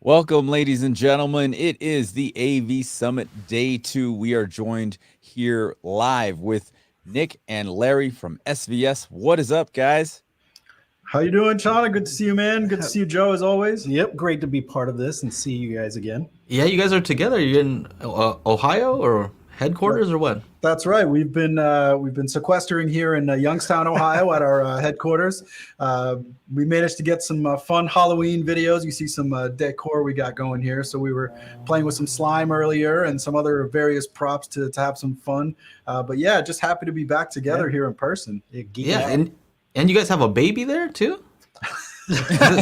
Welcome, ladies and gentlemen. It is the AV Summit Day 2. We are joined here live with Nick and Larry from SVS. What is up, guys? How you doing, Chana? Good to see you, man. Good to see you, Joe, as always. Yep, great to be part of this and see you guys again. Yeah, you guys are together. You're in Ohio or headquarters or what? That's right. We've been sequestering here in Youngstown, Ohio, at our headquarters. We managed to get some fun Halloween videos. You see some decor we got going here. So we were playing with some slime earlier and some other various props to have some fun. But yeah, just happy to be back together here in person. Yeah, and you guys have a baby there too?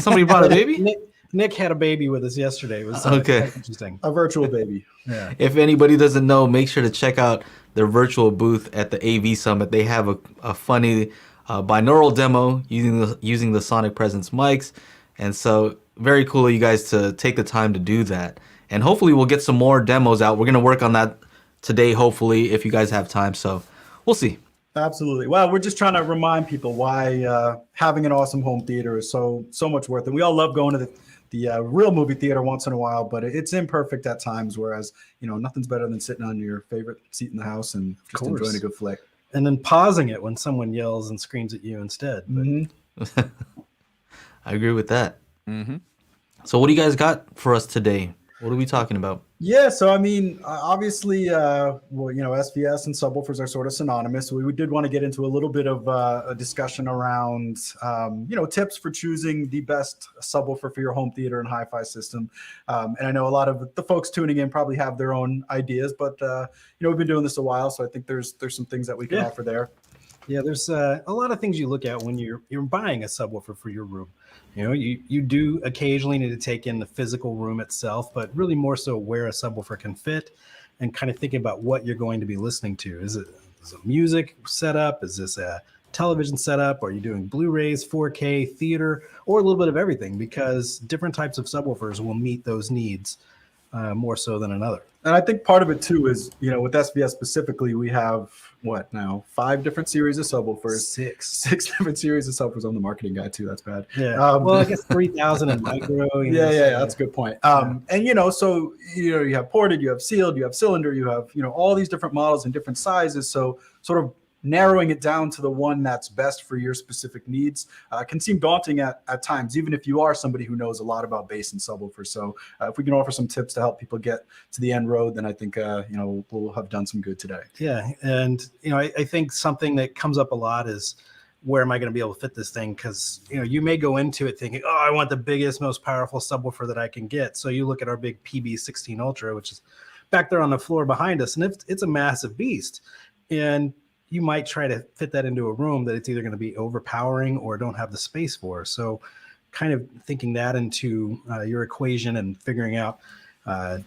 Somebody brought a baby? Nick had a baby with us yesterday. It was Okay. interesting. A virtual baby. Yeah. If anybody doesn't know, make sure to check out their virtual booth at the AV Summit. They have a funny binaural demo using the Sonic Presence mics, and so very cool of you guys to take the time to do that. And hopefully we'll get some more demos out. We're gonna work on that today, hopefully, if you guys have time. So we'll see. Absolutely. Well, we're just trying to remind people why having an awesome home theater is so much worth it. We all love going to the real movie theater once in a while, but it's imperfect at times. Whereas, nothing's better than sitting on your favorite seat in the house and just enjoying a good flick. And then pausing it when someone yells and screams at you instead. But I agree with that. Mm-hmm. So what do you guys got for us today? What are we talking about? Yeah, so I mean, obviously, SVS and subwoofers are sort of synonymous. We did want to get into a little bit of a discussion around, tips for choosing the best subwoofer for your home theater and hi-fi system. And I know a lot of the folks tuning in probably have their own ideas, but we've been doing this a while, so I think there's some things that we can offer there. Yeah, there's a lot of things you look at when you're buying a subwoofer for your room. You do occasionally need to take in the physical room itself, but really more so where a subwoofer can fit and kind of thinking about what you're going to be listening to. Is it music setup? Is this a television setup? Are you doing Blu-rays, 4K, theater, or a little bit of everything? Because different types of subwoofers will meet those needs more so than another. And I think part of it too is, with SVS specifically, we have 5 different series of subwoofers, six different series of subwoofers. I'm the marketing guy too. That's bad. Yeah. Well, I guess 3,000 and micro. Yeah. That's a good point. And so you have ported, you have sealed, you have cylinder, you have all these different models and different sizes. So sort of narrowing it down to the one that's best for your specific needs can seem daunting at times, even if you are somebody who knows a lot about bass and subwoofers. So if we can offer some tips to help people get to the end road, then I think we'll have done some good today. Yeah, and I think something that comes up a lot is, where am I going to be able to fit this thing? Because you may go into it thinking, oh, I want the biggest, most powerful subwoofer that I can get. So you look at our big PB16 Ultra, which is back there on the floor behind us, and it's a massive beast. And you might try to fit that into a room that it's either going to be overpowering or don't have the space for. So kind of thinking that into your equation and figuring out,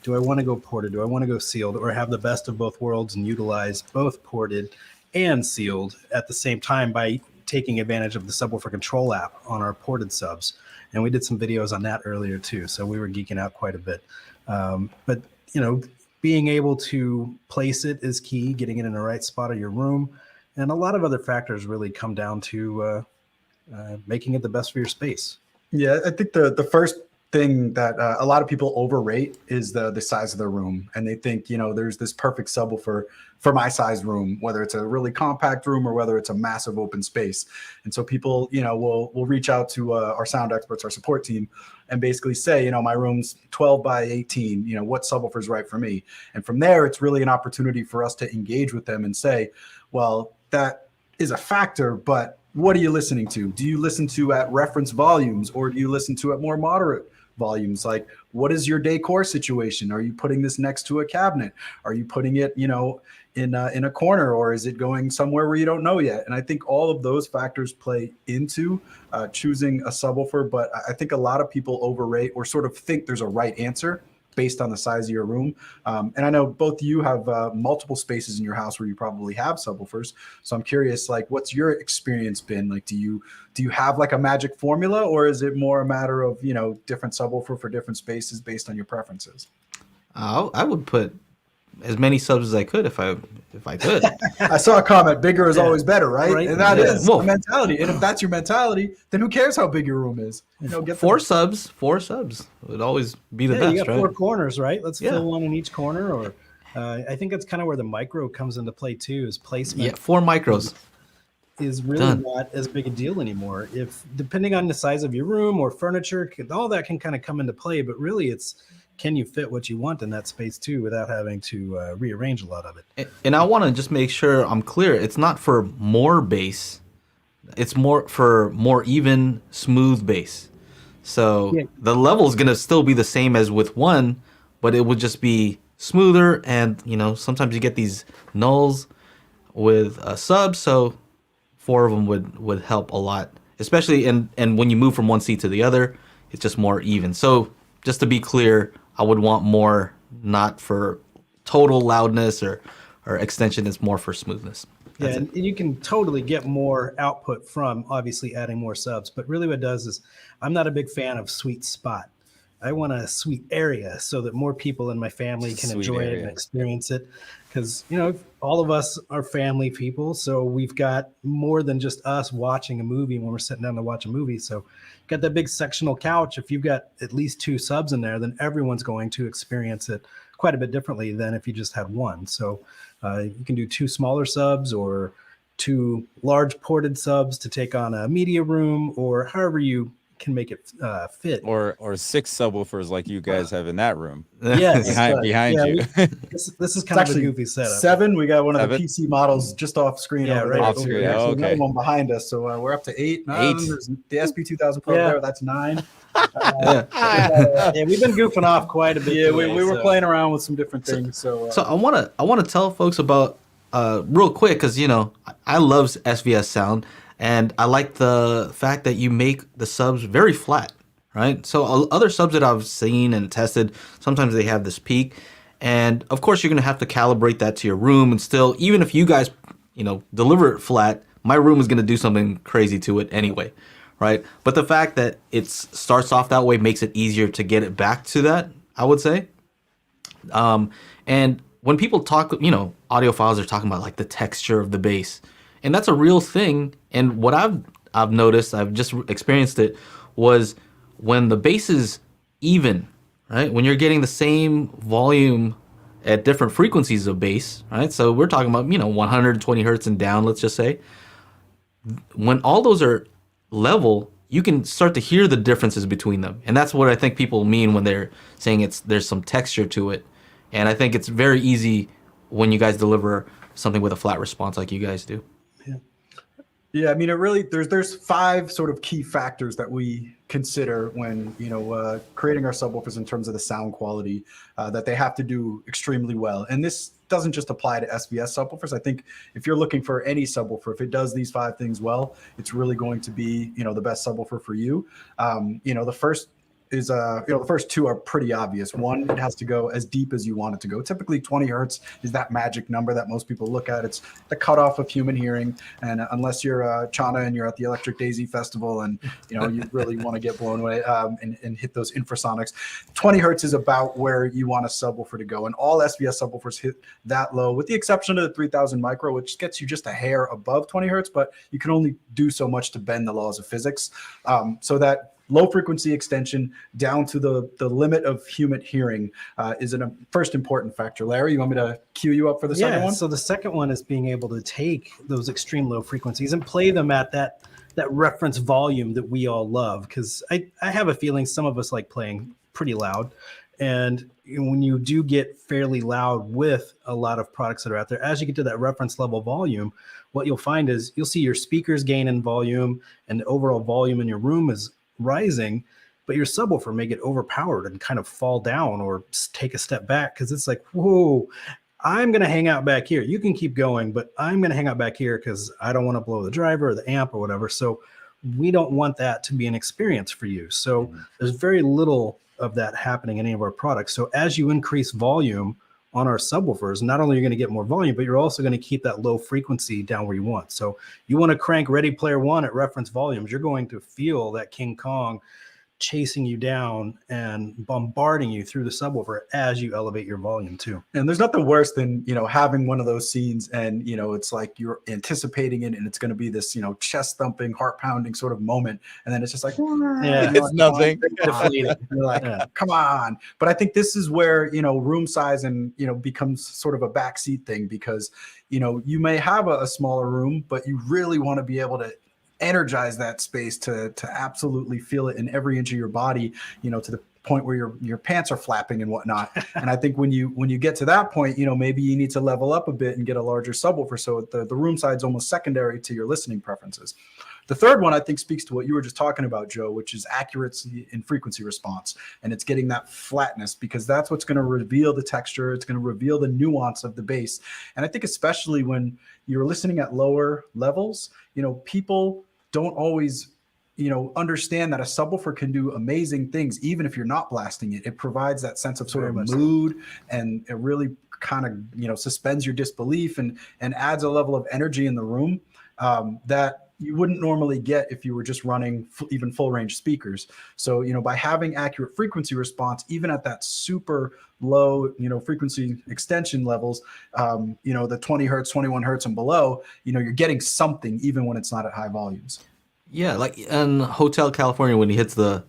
do I want to go ported? Do I want to go sealed, or have the best of both worlds and utilize both ported and sealed at the same time by taking advantage of the Subwoofer Control app on our ported subs? And we did some videos on that earlier too. So we were geeking out quite a bit. But being able to place it is key, getting it in the right spot of your room. And a lot of other factors really come down to making it the best for your space. Yeah, I think the first thing that a lot of people overrate is the size of their room. And they think, there's this perfect subwoofer for my size room, whether it's a really compact room or whether it's a massive open space. And so people, will reach out to our sound experts, our support team, and basically say, my room's 12 by 18, what subwoofer is right for me? And from there, it's really an opportunity for us to engage with them and say, well, that is a factor, but what are you listening to? Do you listen to at reference volumes, or do you listen to at more moderate volumes? Like, what is your decor situation? Are you putting this next to a cabinet? Are you putting it, in a corner, or is it going somewhere where you don't know yet? And I think all of those factors play into choosing a subwoofer. But I think a lot of people overrate or sort of think there's a right answer based on the size of your room. And I know both of you have multiple spaces in your house where you probably have subwoofers. So I'm curious, what's your experience been? Do you have a magic formula, or is it more a matter of, different subwoofer for different spaces based on your preferences? I would put as many subs as I could if I could. I saw a comment, bigger is always better, right? Right. And that Yeah. is Well- the mentality. And if that's your mentality, then who cares how big your room is? You know, get Four subs would always be the Yeah, best, you got right? 4 corners, right? Let's Yeah. fill one in each corner. Or I think that's kind of where the micro comes into play too. Is placement. Yeah, 4 micros. Is really Done. not as big a deal anymore. If depending on the size of your room or furniture, all that can kind of come into play. But really, it's can you fit what you want in that space too, without having to rearrange a lot of it. And I want to just make sure I'm clear. It's not for more bass. It's more for more even, smooth bass. So Yeah. the level is gonna still be the same as with one, but it would just be smoother. And sometimes you get these nulls with a sub, so 4 of them would help a lot, especially and when you move from one seat to the other, it's just more even. So just to be clear, I would want more, not for total loudness or extension. It's more for smoothness. Yeah, That's and you can totally get more output from obviously adding more subs. But really, what it does is, I'm not a big fan of sweet spot. I want a sweet area so that more people in my family can Sweet enjoy it area. and experience it. Because all of us are family people, so we've got more than just us watching a movie when we're sitting down to watch a movie. So, got that big sectional couch. If you've got at least 2 subs in there, then everyone's going to experience it quite a bit differently than if you just had one. So, you can do 2 smaller subs or 2 large ported subs to take on a media room, or however you can make it fit. Or 6 subwoofers like you guys have in that room Yes, behind yeah, you. this is kind of a actually goofy setup. 7. We got one of the 7? PC models just off screen. Yeah, over right there. off screen. There's Oh, another okay. one behind us. So we're up to 8. 8. There's the SP2000 Pro Yeah. there. That's 9. Yeah, we've been goofing off quite a bit. Yeah, we today, were so- playing around with some different things. So So I wanna tell folks about real quick, because I love SVS sound, and I like the fact that you make the subs very flat, right? So other subs that I've seen and tested, sometimes they have this peak, and of course you're gonna have to calibrate that to your room. And still, even if you guys deliver it flat, my room is gonna do something crazy to it anyway, right? But the fact that it starts off that way makes it easier to get it back to that, I would say. And when people talk, audiophiles are talking about like the texture of the bass, and that's a real thing. And what I've noticed, I've just experienced it, was when the bass is even, right? When you're getting the same volume at different frequencies of bass, right? So we're talking about 120 hertz and down, let's just say. When all those are level, you can start to hear the differences between them, and that's what I think people mean when they're saying there's some texture to it. And I think it's very easy when you guys deliver something with a flat response like you guys do. yeah, I mean, it really there's 5 sort of key factors that we consider when creating our subwoofers in terms of the sound quality that they have to do extremely well. And this doesn't just apply to SVS subwoofers. I think if you're looking for any subwoofer, if it does these 5 things well, it's really going to be the best subwoofer for you. The first is the first 2 are pretty obvious. One, it has to go as deep as you want it to go. Typically 20 hertz is that magic number that most people look at. It's the cutoff of human hearing. And unless you're Chana and you're at the Electric Daisy Festival and you really want to get blown away and hit those infrasonics, 20 hertz is about where you want a subwoofer to go. And all SVS subwoofers hit that low, with the exception of the 3000 micro, which gets you just a hair above 20 hertz, but you can only do so much to bend the laws of physics. So that low frequency extension down to the limit of human hearing is a first important factor. Larry, you want me to cue you up for the second one? So the second one is being able to take those extreme low frequencies and play them at that reference volume that we all love. Because I have a feeling some of us like playing pretty loud. And when you do get fairly loud with a lot of products that are out there, as you get to that reference level volume, what you'll find is you'll see your speakers gain in volume, and the overall volume in your room is rising, but your subwoofer may get overpowered and kind of fall down or take a step back, because it's like, whoa, I'm going to hang out back here. You can keep going, but I'm going to hang out back here because I don't want to blow the driver or the amp or whatever. So we don't want that to be an experience for you. So there's very little of that happening in any of our products. So as you increase volume on our subwoofers, not only are you going to get more volume, but you're also going to keep that low frequency down where you want. So you want to crank Ready Player One at reference volumes, you're going to feel that King Kong chasing you down and bombarding you through the subwoofer as you elevate your volume too. And there's nothing worse than, having one of those scenes and, it's like you're anticipating it and it's going to be this, chest thumping, heart pounding sort of moment. And then it's just like, Yeah, it's nothing. You're like, come on. But I think this is where, room size and, becomes sort of a backseat thing because, you may have a smaller room, but you really want to be able to energize that space to absolutely feel it in every inch of your body, to the point where your pants are flapping and whatnot. And I think when you get to that point, maybe you need to level up a bit and get a larger subwoofer. So the room side's almost secondary to your listening preferences. The third one, I think, speaks to what you were just talking about, Joe, which is accuracy in frequency response. And it's getting that flatness because that's what's going to reveal the texture. It's going to reveal the nuance of the bass. And I think especially when you're listening at lower levels, people don't always understand that a subwoofer can do amazing things even if you're not blasting it. It provides that sense of sort of mood, and it really kind of suspends your disbelief and adds a level of energy in the room that you wouldn't normally get if you were just running even full range speakers. So by having accurate frequency response even at that super low frequency extension levels, the 20 hertz, 21 hertz and below, you're getting something even when it's not at high volumes. Yeah, like in Hotel California when he hits the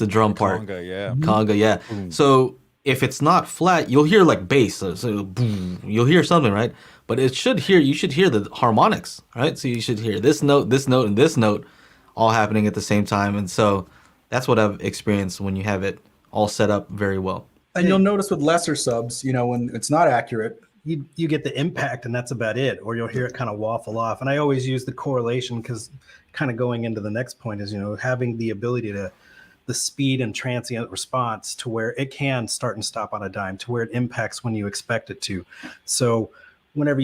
drum part. Conga, yeah. Conga, yeah. Boom. So if it's not flat, you'll hear like bass. So boom, you'll hear something, right? But you should hear the harmonics, right? So you should hear this note, and this note all happening at the same time. And so that's what I've experienced when you have it all set up very well. And you'll notice with lesser subs, when it's not accurate, you get the impact and that's about it, or you'll hear it kind of waffle off. And I always use the correlation because kind of going into the next point is, having the ability to the speed and transient response to where it can start and stop on a dime, to where it impacts when you expect it to. So whenever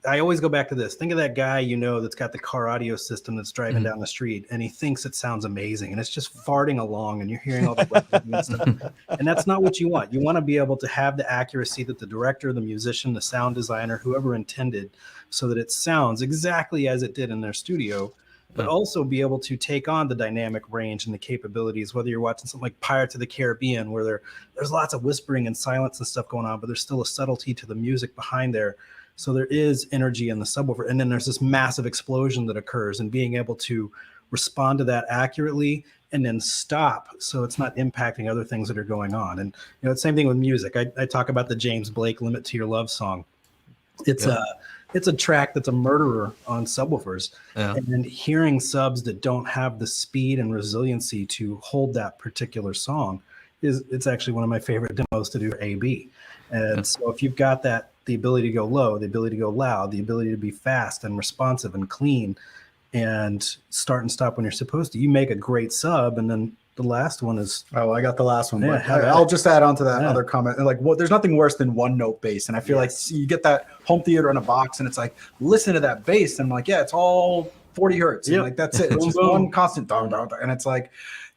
I always go back to this, think of that guy, that's got the car audio system that's driving down the street and he thinks it sounds amazing and it's just farting along and you're hearing all the and stuff. And that's not what you want. You want to be able to have the accuracy that the director, the musician, the sound designer, whoever intended, so that it sounds exactly as it did in their studio, but also be able to take on the dynamic range and the capabilities, whether you're watching something like Pirates of the Caribbean, where there's lots of whispering and silence and stuff going on, but there's still a subtlety to the music behind there. So there is energy in the subwoofer. And then there's this massive explosion that occurs, and being able to respond to that accurately and then stop so it's not impacting other things that are going on. And, the same thing with music. I talk about the James Blake Limit to Your Love song. It's a track that's a murderer on subwoofers, and hearing subs that don't have the speed and resiliency to hold that particular song it's actually one of my favorite demos to do for AB. And so if you've got the ability to go low, the ability to go loud, the ability to be fast and responsive and clean and start and stop when you're supposed to, you make a great sub. And then the last one is... Oh, I got the last one. Yeah, but I'll just add on to that other comment. Like, there's nothing worse than one note bass. And I feel like you get that home theater in a box and it's like, listen to that bass. And I'm like, yeah, it's all 40 hertz. And like, that's it. It's just one constant. And it's like,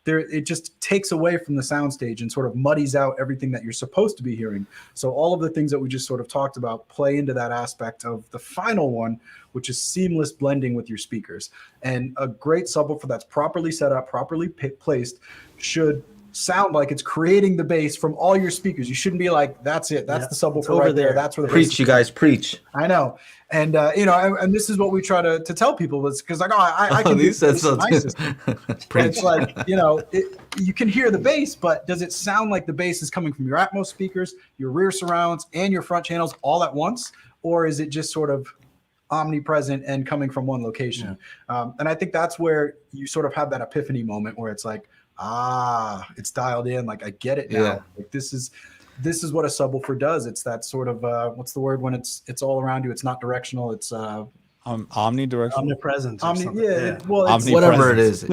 it just takes away from the soundstage and sort of muddies out everything that you're supposed to be hearing. So all of the things that we just sort of talked about play into that aspect of the final one, which is seamless blending with your speakers. And a great subwoofer that's properly set up, properly placed, should sound like it's creating the bass from all your speakers. You shouldn't be like, that's it. That's the subwoofer right there. That's where the preach, you guys preach. I know. And, and this is what we try to tell people is because like, I can do this in my system. It's like, you can hear the bass, but does it sound like the bass is coming from your Atmos speakers, your rear surrounds, and your front channels all at once? Or is it just sort of omnipresent and coming from one location? And I think that's where you sort of have that epiphany moment where it's like, it's dialed in. Like, I get it now. Yeah. Like, this is what a subwoofer does. It's that sort of what's the word when it's all around you? It's not directional. It's omnidirectional, omnipresent. It's whatever it is.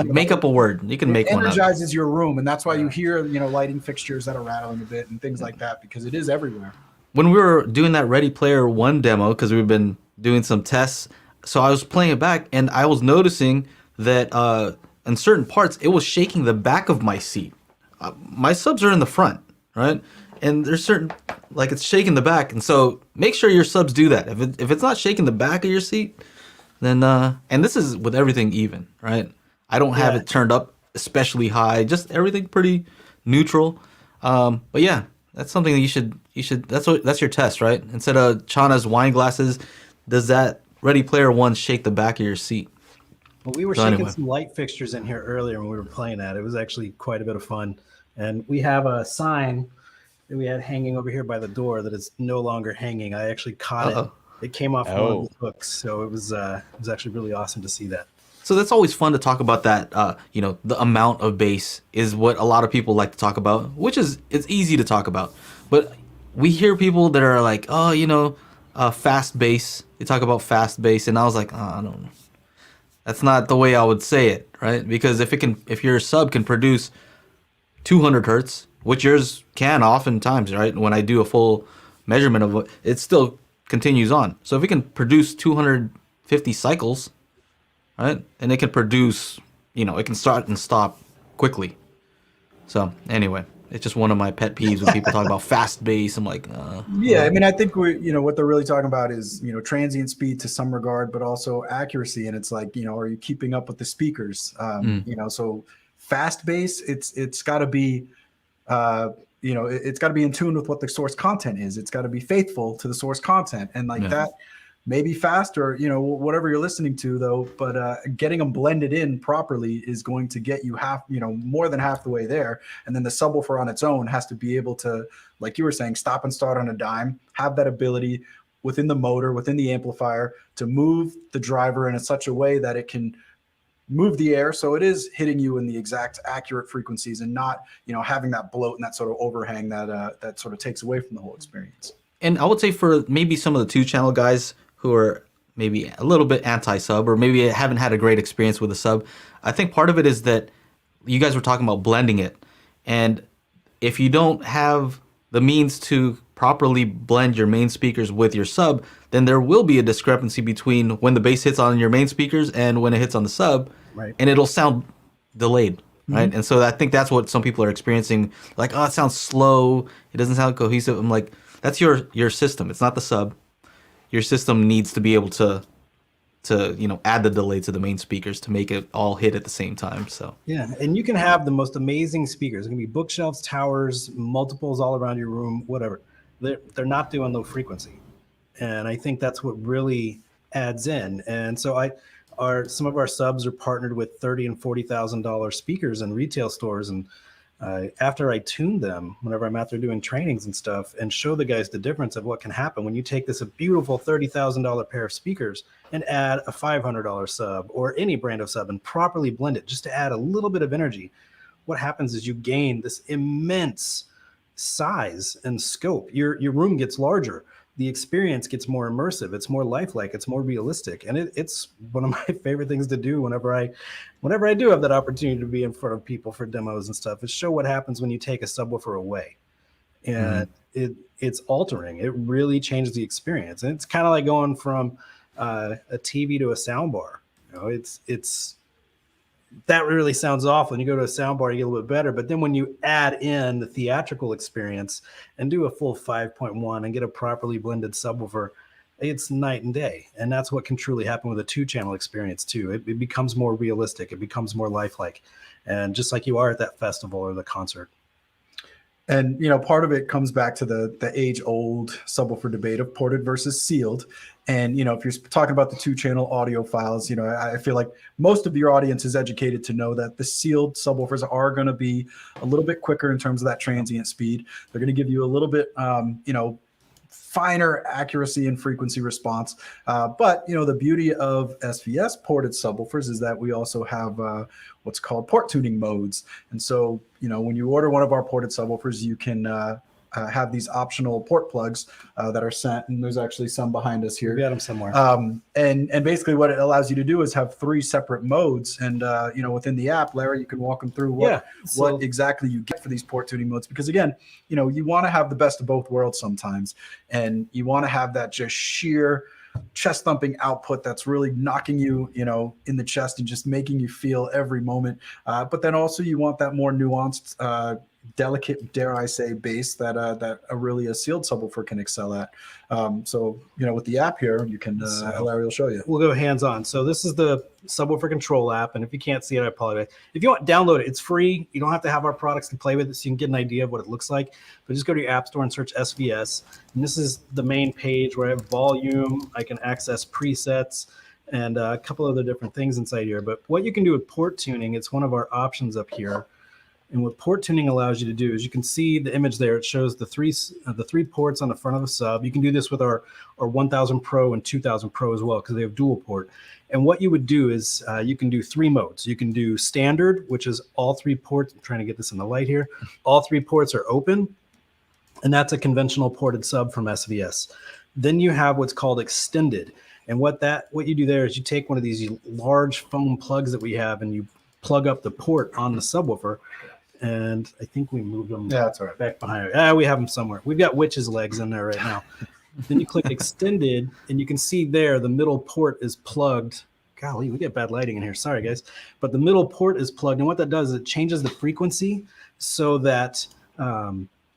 Make up a word. You can make one up. It energizes your room, and that's why you hear lighting fixtures that are rattling a bit and things like that, because it is everywhere. When we were doing that Ready Player One demo, because we've been doing some tests, so I was playing it back, and I was noticing that in certain parts, it was shaking the back of my seat. My subs are in the front, right? And there's certain, like, it's shaking the back. And so make sure your subs do that. If it's not shaking the back of your seat, then, and this is with everything even, right? I don't have it turned up especially high, just everything pretty neutral. But yeah, that's something that you should that's your test, right? Instead of Chana's wine glasses, does that Ready Player One shake the back of your seat? Well, we were So shaking anyway. some light fixtures in here earlier when we were playing that. It was actually quite a bit of fun. And we have a sign that we had hanging over here by the door that is no longer hanging. I actually caught it. Uh-oh. It came off one of Oh. the hooks, so it was actually really awesome to see that. So that's always fun to talk about that, you know, the amount of bass is what a lot of people like to talk about, which is, it's easy to talk about. But we hear people that are like, oh, you know, fast bass. They talk about fast bass. And I was like, oh, I don't know. That's not the way I would say it, right? Because if your sub can produce 200 hertz, which yours can oftentimes, right? When I do a full measurement of it, it still continues on. So if it can produce 250 cycles, right? And it can produce, you know, it can start and stop quickly. So anyway, it's just one of my pet peeves when people talk about fast bass. I'm like, Yeah, I mean, I think what they're really talking about is, transient speed to some regard, but also accuracy. And it's like, are you keeping up with the speakers? So fast bass, it's got to be, it's got to be in tune with what the source content is. It's got to be faithful to the source content, and like that. Maybe faster, whatever you're listening to, though. But getting them blended in properly is going to get you more than half the way there. And then the subwoofer on its own has to be able to, like you were saying, stop and start on a dime, have that ability within the motor, within the amplifier, to move the driver in such a way that it can move the air so it is hitting you in the exact accurate frequencies, and not having that bloat and that sort of overhang that sort of takes away from the whole experience. and I would say for maybe some of the 2-channel guys who are maybe a little bit anti-sub, or maybe haven't had a great experience with a sub, I think part of it is that you guys were talking about blending it. And if you don't have the means to properly blend your main speakers with your sub, then there will be a discrepancy between when the bass hits on your main speakers and when it hits on the sub, Right. and it'll sound delayed, right? And so I think that's what some people are experiencing, like, oh, it sounds slow, it doesn't sound cohesive. I'm like, that's your system, it's not the sub. Your system needs to be able to add the delay to the main speakers to make it all hit at the same time. So Yeah, and you can have the most amazing speakers. It can be bookshelves, towers, multiples all around your room, whatever. They're not doing low frequency, and I think that's what really adds in. And so some of our subs are partnered with $30,000 and $40,000 speakers in retail stores, and after I tune them, whenever I'm out there doing trainings and stuff, and show the guys the difference of what can happen when you take this a beautiful $30,000 pair of speakers and add a $500 sub or any brand of sub and properly blend it just to add a little bit of energy. What happens is you gain this immense size and scope. Your room gets larger. The experience gets more immersive. It's more lifelike. It's more realistic, and it's one of my favorite things to do whenever I do have that opportunity to be in front of people for demos and stuff. Is show what happens when you take a subwoofer away, and it's altering. It really changes the experience, and it's kind of like going from a TV to a soundbar. It's that really sounds awful. When you go to a soundbar, you get a little bit better. But then when you add in the theatrical experience and do a full 5.1 and get a properly blended subwoofer, it's night and day. And that's what can truly happen with a 2-channel experience too. It becomes more realistic. It becomes more lifelike. And just like you are at that festival or the concert. And part of it comes back to the age-old subwoofer debate of ported versus sealed. And if you're talking about the 2-channel audio files, I feel like most of your audience is educated to know that the sealed subwoofers are going to be a little bit quicker in terms of that transient speed. They're going to give you a little bit, finer accuracy and frequency response. But the beauty of SVS ported subwoofers is that we also have what's called port tuning modes. And so, when you order one of our ported subwoofers, you can have these optional port plugs that are sent, and there's actually some behind us here. We got them somewhere. And basically what it allows you to do is have 3 separate modes, and within the app, Larry, you can walk them through what exactly you get for these port tuning modes, because again, you want to have the best of both worlds sometimes, and you want to have that just sheer chest thumping output that's really knocking you in the chest and just making you feel every moment, but then also you want that more nuanced delicate, dare I say, bass that a sealed subwoofer can excel at. So with the app here, you can Larry will show you. We'll go hands on. So this is the Subwoofer control app, and if you can't see it, I apologize. If you want, download it. It's free. You don't have to have our products to play with it, so you can get an idea of what it looks like. But just go to your app store and search SVS, and this is the main page where I have volume. I can access presets and a couple other different things inside here. But what you can do with port tuning, it's one of our options up here. And what port tuning allows you to do is you can see the image there. It shows the three ports on the front of the sub. You can do this with our 1000 Pro and 2000 Pro as well because they have dual port. And what you would do is you can do 3 modes. You can do standard, which is all 3 ports. I'm trying to get this in the light here. All 3 ports are open, and that's a conventional ported sub from SVS. Then you have what's called extended. And what you do there is you take one of these large foam plugs that we have and you plug up the port on the subwoofer. And I think we moved them that's all right. back behind. We have them somewhere. We've got witch's legs in there right now. Then you click extended, and you can see there the middle port is plugged. Golly, we get bad lighting in here. Sorry, guys. But the middle port is plugged, and what that does is it changes the frequency so that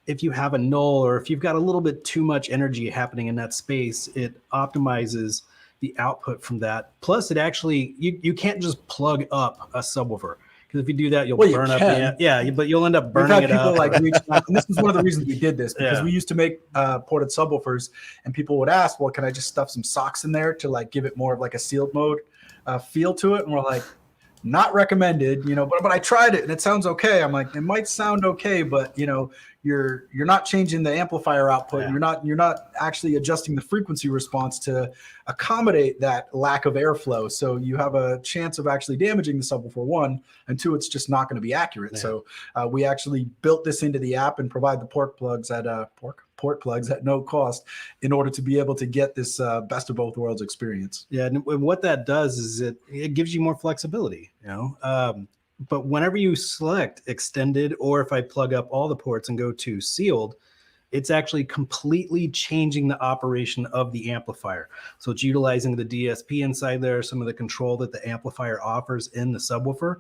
if you have a null or if you've got a little bit too much energy happening in that space, it optimizes the output from that. Plus, it actually, you can't just plug up a subwoofer. Because if you do that, you'll burn up. But you'll end up burning it up. Like reaching out, and this is one of the reasons we did this because we used to make ported subwoofers, and people would ask, "Well, can I just stuff some socks in there to like give it more of like a sealed mode feel to it?" And we're like, "Not recommended," But I tried it and it sounds okay. I'm like, it might sound okay, but you're not changing the amplifier output. Yeah. You're not actually adjusting the frequency response to accommodate that lack of airflow. So you have a chance of actually damaging the subwoofer, 1, and 2, it's just not going to be accurate. Yeah. So we actually built this into the app and provide the port plugs at no cost in order to be able to get this best of both worlds experience. Yeah, and what that does is it gives you more flexibility, But whenever you select extended, or if I plug up all the ports and go to sealed, it's actually completely changing the operation of the amplifier. So it's utilizing the DSP inside there, some of the control that the amplifier offers in the subwoofer,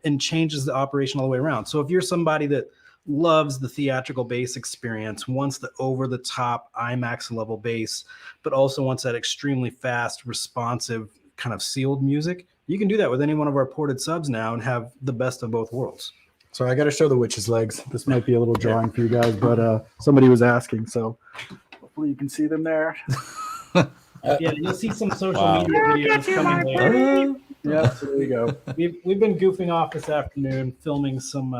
and changes the operation all the way around. So if you're somebody that loves the theatrical bass experience, wants the over-the-top IMAX level bass, but also wants that extremely fast, responsive kind of sealed music, you can do that with any one of our ported subs now and have the best of both worlds. So I got to show the witch's legs. This might be a little drawing for you guys, but somebody was asking, so hopefully you can see them there. Yeah, you'll see some social media videos coming later. Yeah, so there you go. We've been goofing off this afternoon, filming some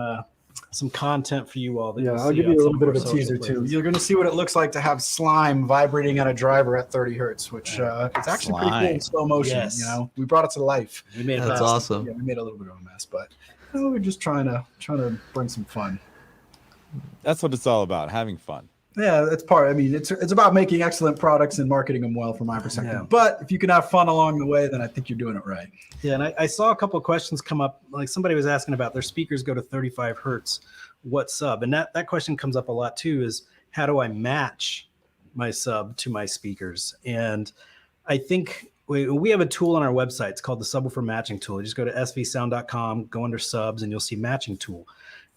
content for you all. I'll give you a little bit of a teaser too. You're going to see what it looks like to have slime vibrating on a driver at 30 hertz, which it's actually pretty cool in slow motion. Yes. We brought it to life. We made That's awesome. Yeah, we made a little bit of a mess, but we're just trying to bring some fun. That's what it's all about, having fun. Yeah, that's part. I mean, it's about making excellent products and marketing them well from my perspective. Yeah. But if you can have fun along the way, then I think you're doing it right. Yeah, and I saw a couple of questions come up. Like somebody was asking about their speakers go to 35 hertz. What sub? And that question comes up a lot too, is how do I match my sub to my speakers? And I think we have a tool on our website. It's called the Subwoofer Matching Tool. You just go to svsound.com, go under subs, and you'll see matching tool.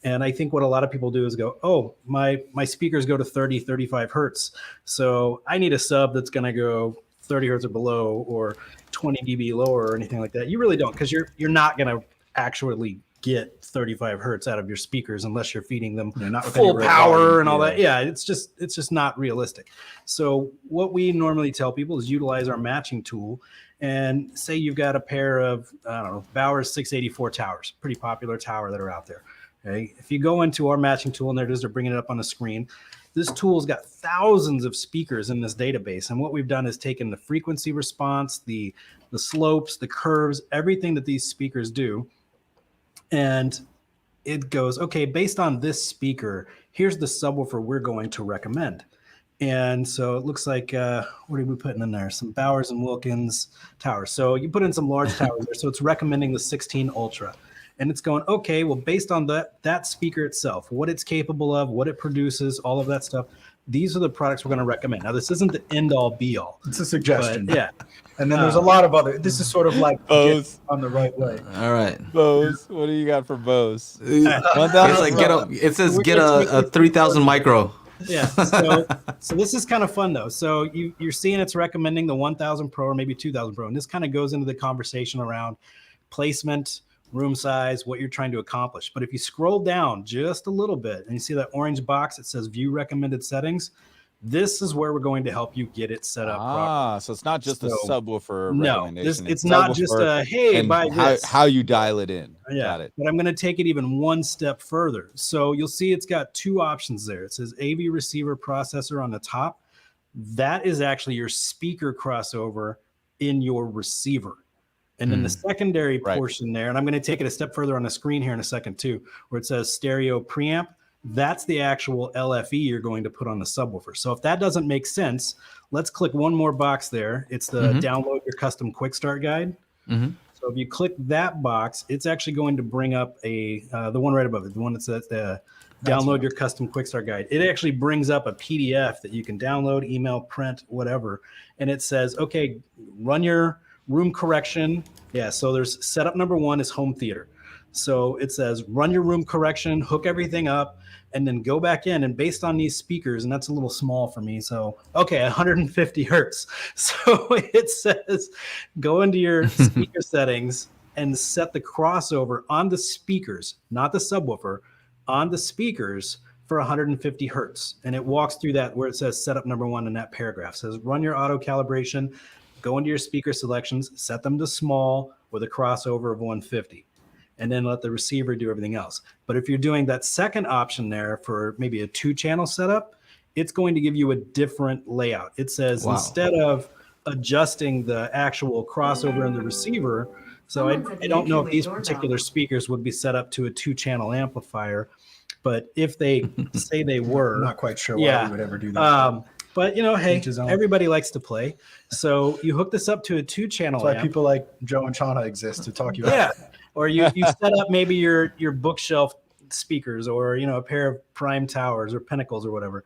And I think what a lot of people do is go, oh, my speakers go to 30, 35 hertz. So I need a sub that's going to go 30 hertz or below or 20 dB lower or anything like that. You really don't, because you're not going to actually get 35 hertz out of your speakers unless you're feeding them full power and all that. Yeah, it's just not realistic. So what we normally tell people is utilize our matching tool. And say you've got a pair of, Bowers 684 towers, pretty popular tower that are out there. Okay. If you go into our matching tool, and there it is, they're bringing it up on the screen. This tool's got thousands of speakers in this database. And what we've done is taken the frequency response, the slopes, the curves, everything that these speakers do. And it goes, okay, based on this speaker, here's the subwoofer we're going to recommend. And so it looks like, what are we putting in there? Some Bowers and Wilkins towers. So you put in some large towers there. So it's recommending the 16 Ultra. and it's going, okay, well, based on that speaker itself, what it's capable of, what it produces, all of that stuff, these are the products we're going to recommend. Now, this isn't the end all be all. It's a suggestion. Yeah. And then there's a lot of other. This is sort of like Bose. on the right way. All right. Bose, what do you got for Bose? It's like it says get a 3000 micro. Yeah. So this is kind of fun though. So you're seeing it's recommending the 1000 Pro or maybe 2000 Pro, and this kind of goes into the conversation around placement, room size, what you're trying to accomplish. But if you scroll down just a little bit and you see that orange box that says view recommended settings, this is where we're going to help you get it set up properly. So it's not just a subwoofer no, recommendation. it's not just a, hey, and buy this. How you dial it in. Yeah, Got it. but I'm going to take it even one step further. So you'll see it's got two options there. It says AV receiver processor on the top. That is actually your speaker crossover in your receiver. And then the secondary portion there, and I'm going to take it a step further on the screen here in a second too, where it says stereo preamp. That's the actual LFE you're going to put on the subwoofer. So if that doesn't make sense, let's click one more box there. It's the download your custom quick start guide. So if you click that box, it's actually going to bring up the one right above it, the one that says the download your custom quick start guide. It actually brings up a PDF that you can download, email, print, whatever. And it says, okay, run your room correction. Yeah, so there's setup number one is home theater. So it says run your room correction, hook everything up, and then go back in. And based on these speakers, and that's a little small for me. So, okay, 150 hertz. So it says go into your speaker settings and set the crossover on the speakers, not the subwoofer, on the speakers for 150 hertz. And it walks through that where it says setup number one in that paragraph. It says run your auto calibration, go into your speaker selections, set them to small with a crossover of 150. And then let the receiver do everything else. But if you're doing that second option there for maybe a 2-channel setup, it's going to give you a different layout. It says instead of adjusting the actual crossover in the receiver, so I don't know if these particular speakers would be set up to a 2-channel amplifier, but if they say they were, I'm not quite sure why we would ever do that. But hey, everybody likes to play. So you hook this up to a 2-channel That's why amp. people like Joe and Chana exist to talk you out. Or you set up maybe your bookshelf speakers or a pair of prime towers or pinnacles or whatever,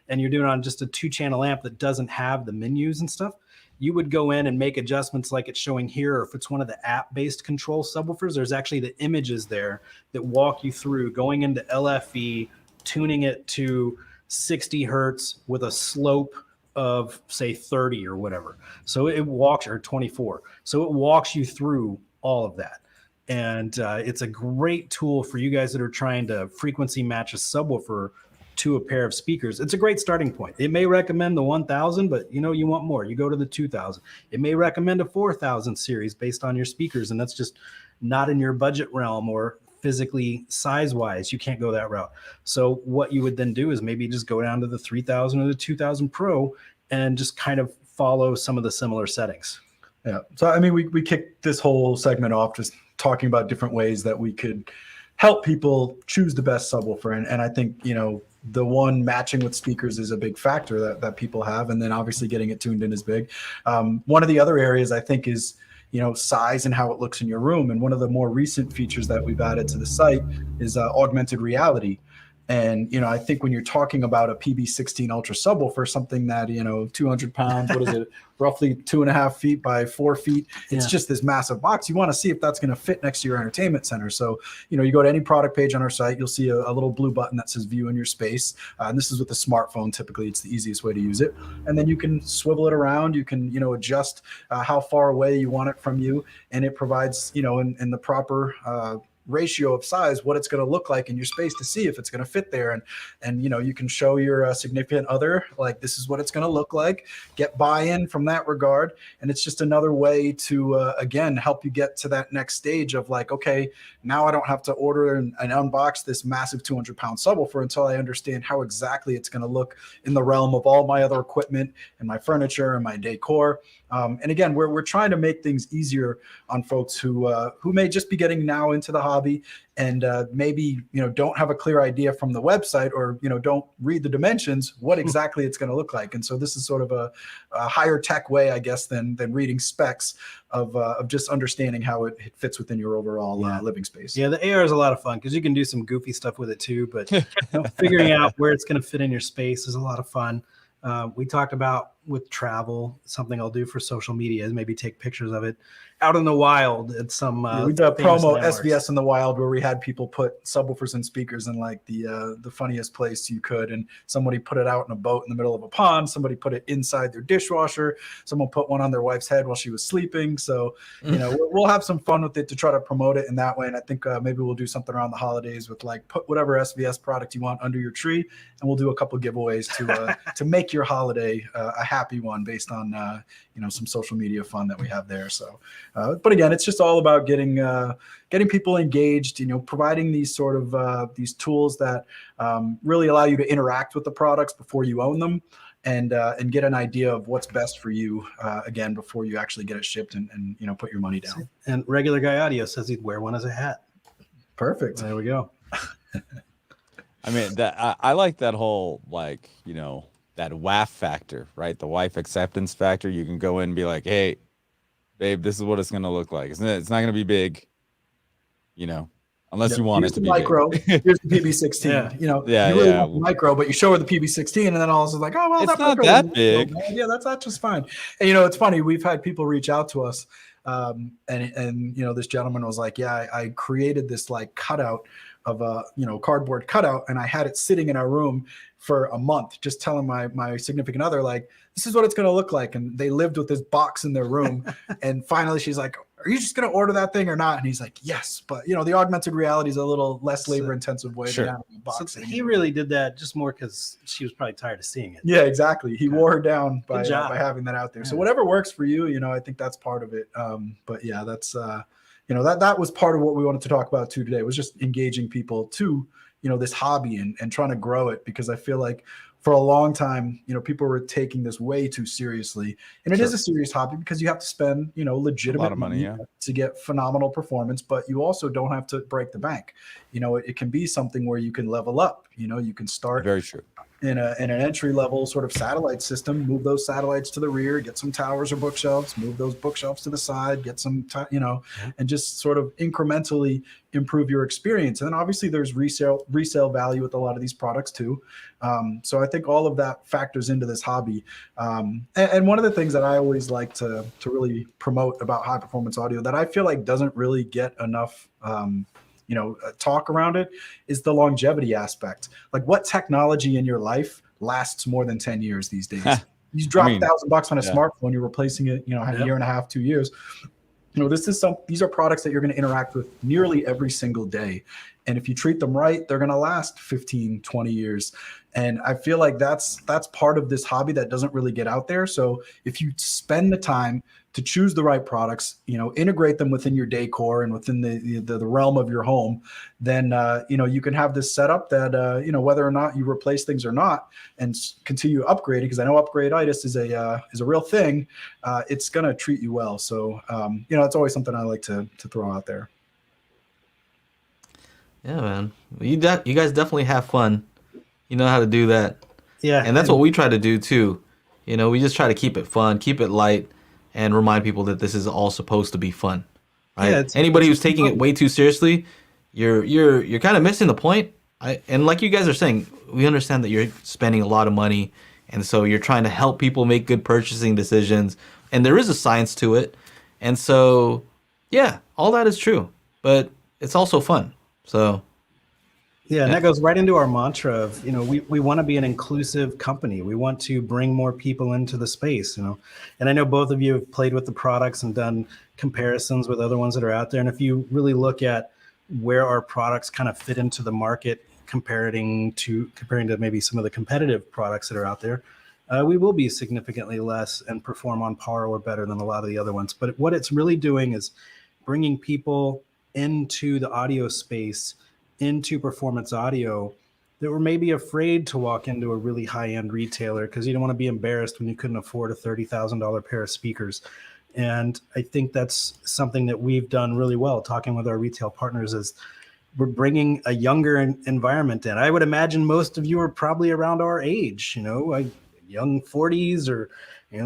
and you're doing it on just a 2-channel amp that doesn't have the menus and stuff. You would go in and make adjustments like it's showing here, or if it's one of the app-based control subwoofers, there's actually the images there that walk you through going into LFE, tuning it to 60 hertz with a slope of say 30 or whatever. So it walks, or 24. So it walks you through all of that. And it's a great tool for you guys that are trying to frequency match a subwoofer to a pair of speakers. It's a great starting point. It may recommend the 1000, but you want more. You go to the 2000. It may recommend a 4000 series based on your speakers, and that's just not in your budget realm or physically size-wise. You can't go that route. So what you would then do is maybe just go down to the 3000 or the 2000 Pro and just kind of follow some of the similar settings. Yeah. So, I mean, we kicked this whole segment off just talking about different ways that we could help people choose the best subwoofer. And I think, the one matching with speakers is a big factor that people have. And then obviously getting it tuned in is big. One of the other areas I think is, size and how it looks in your room. And one of the more recent features that we've added to the site is augmented reality. And, I think when you're talking about a PB16 Ultra subwoofer, something that, 200 pounds, what is it, roughly 2.5 feet by 4 feet, it's just this massive box. You want to see if that's going to fit next to your entertainment center. So, you go to any product page on our site, you'll see a little blue button that says view in your space. And this is with a smartphone. Typically, it's the easiest way to use it. And then you can swivel it around. You can, adjust how far away you want it from you. And it provides, in the proper ratio of size, what it's going to look like in your space to see if it's going to fit there. And you can show your significant other, like, this is what it's going to look like, get buy-in from that regard. And it's just another way to, again, help you get to that next stage of like, okay, now I don't have to order and unbox this massive 200-pound subwoofer until I understand how exactly it's going to look in the realm of all my other equipment and my furniture and my decor. And again, we're trying to make things easier on folks who may just be getting now into the hobby and maybe don't have a clear idea from the website, or don't read the dimensions what exactly it's going to look like. And so this is sort of a higher tech way, I guess, than reading specs of just understanding how it fits within your overall living space. Yeah, the AR is a lot of fun because you can do some goofy stuff with it too, but figuring out where it's going to fit in your space is a lot of fun. We talked about with travel, something I'll do for social media is maybe take pictures of it out in the wild at some we did a promo landmarks. SVS in the wild where we had people put subwoofers and speakers in like the funniest place you could, and somebody put it out in a boat in the middle of a pond, somebody put it inside their dishwasher, someone put one on their wife's head while she was sleeping. So we'll have some fun with it to try to promote it in that way. And I think maybe we'll do something around the holidays with like put whatever SVS product you want under your tree, and we'll do a couple giveaways to make your holiday a happy one based on some social media fun that we have there. So but again, it's just all about getting people engaged, providing these sort of these tools that really allow you to interact with the products before you own them, and get an idea of what's best for you again before you actually get it shipped and put your money down. And Regular Guy Audio says he'd wear one as a hat. Perfect. There we go. I mean, I like that whole that WAF factor, right? The wife acceptance factor. You can go in and be like, hey, babe, this is what it's going to look like. It's not going to be big, unless you want it to be micro. big. Here's the PB16. You really want the micro, but you show her the PB16, and then all of a sudden like, oh well, it's not that big. Yeah, that's just fine. And it's funny. We've had people reach out to us, and this gentleman was like, yeah, I created this like cutout of a cardboard cutout, and I had it sitting in our room for a month, just telling my significant other, like, this is what it's going to look like. And they lived with this box in their room. And finally she's like, are you just going to order that thing or not? And he's like, yes, but the augmented reality is a little less labor intensive way than having a box. So he really did that just more because she was probably tired of seeing it. Yeah, exactly. He wore her down by having that out there. Yeah. So whatever works for you, I think that's part of it. But yeah, that's, that was part of what we wanted to talk about too today, was just engaging people to, this hobby and trying to grow it, because I feel like for a long time, people were taking this way too seriously, and it is a serious hobby because you have to spend, legitimate a lot of money to get phenomenal performance, but you also don't have to break the bank. It can be something where you can level up. You can start very true in an entry level sort of satellite system, move those satellites to the rear, get some towers or bookshelves, move those bookshelves to the side, get some, and just sort of incrementally improve your experience. And then obviously there's resale value with a lot of these products too. So I think all of that factors into this hobby. And one of the things that I always like to really promote about high performance audio that I feel like doesn't really get enough talk around it is the longevity aspect. Like, what technology in your life lasts more than 10 years these days? You drop $1,000 on a smartphone, you're replacing it, a year and a half, 2 years. These are products that you're going to interact with nearly every single day. And if you treat them right, they're going to last 15, 20 years. And I feel like that's part of this hobby that doesn't really get out there. So if you spend the time to choose the right products, integrate them within your decor and within the realm of your home, then, you can have this setup that, whether or not you replace things or not and continue upgrading, because I know upgrade-itis is a real thing. It's going to treat you well. So, it's always something I like to throw out there. Yeah, man. You guys definitely have fun. You know how to do that. Yeah. And that's what we try to do too. We just try to keep it fun, keep it light, and remind people that this is all supposed to be fun. Right? Yeah, Anybody who's taking it way too seriously, you're kind of missing the point. And like you guys are saying, we understand that you're spending a lot of money, and so you're trying to help people make good purchasing decisions, and there is a science to it. And so, yeah, all that is true, but it's also fun. So yeah, and that goes right into our mantra of, we want to be an inclusive company. We want to bring more people into the space, and I know both of you have played with the products and done comparisons with other ones that are out there. And if you really look at where our products kind of fit into the market, comparing to maybe some of the competitive products that are out there, we will be significantly less and perform on par or better than a lot of the other ones. But what it's really doing is bringing people into the audio space, into performance audio, that were maybe afraid to walk into a really high-end retailer because you don't want to be embarrassed when you couldn't afford a $30,000 pair of speakers. And I think that's something that we've done really well talking with our retail partners is we're bringing a younger environment in. I would imagine most of you are probably around our age, young 40s or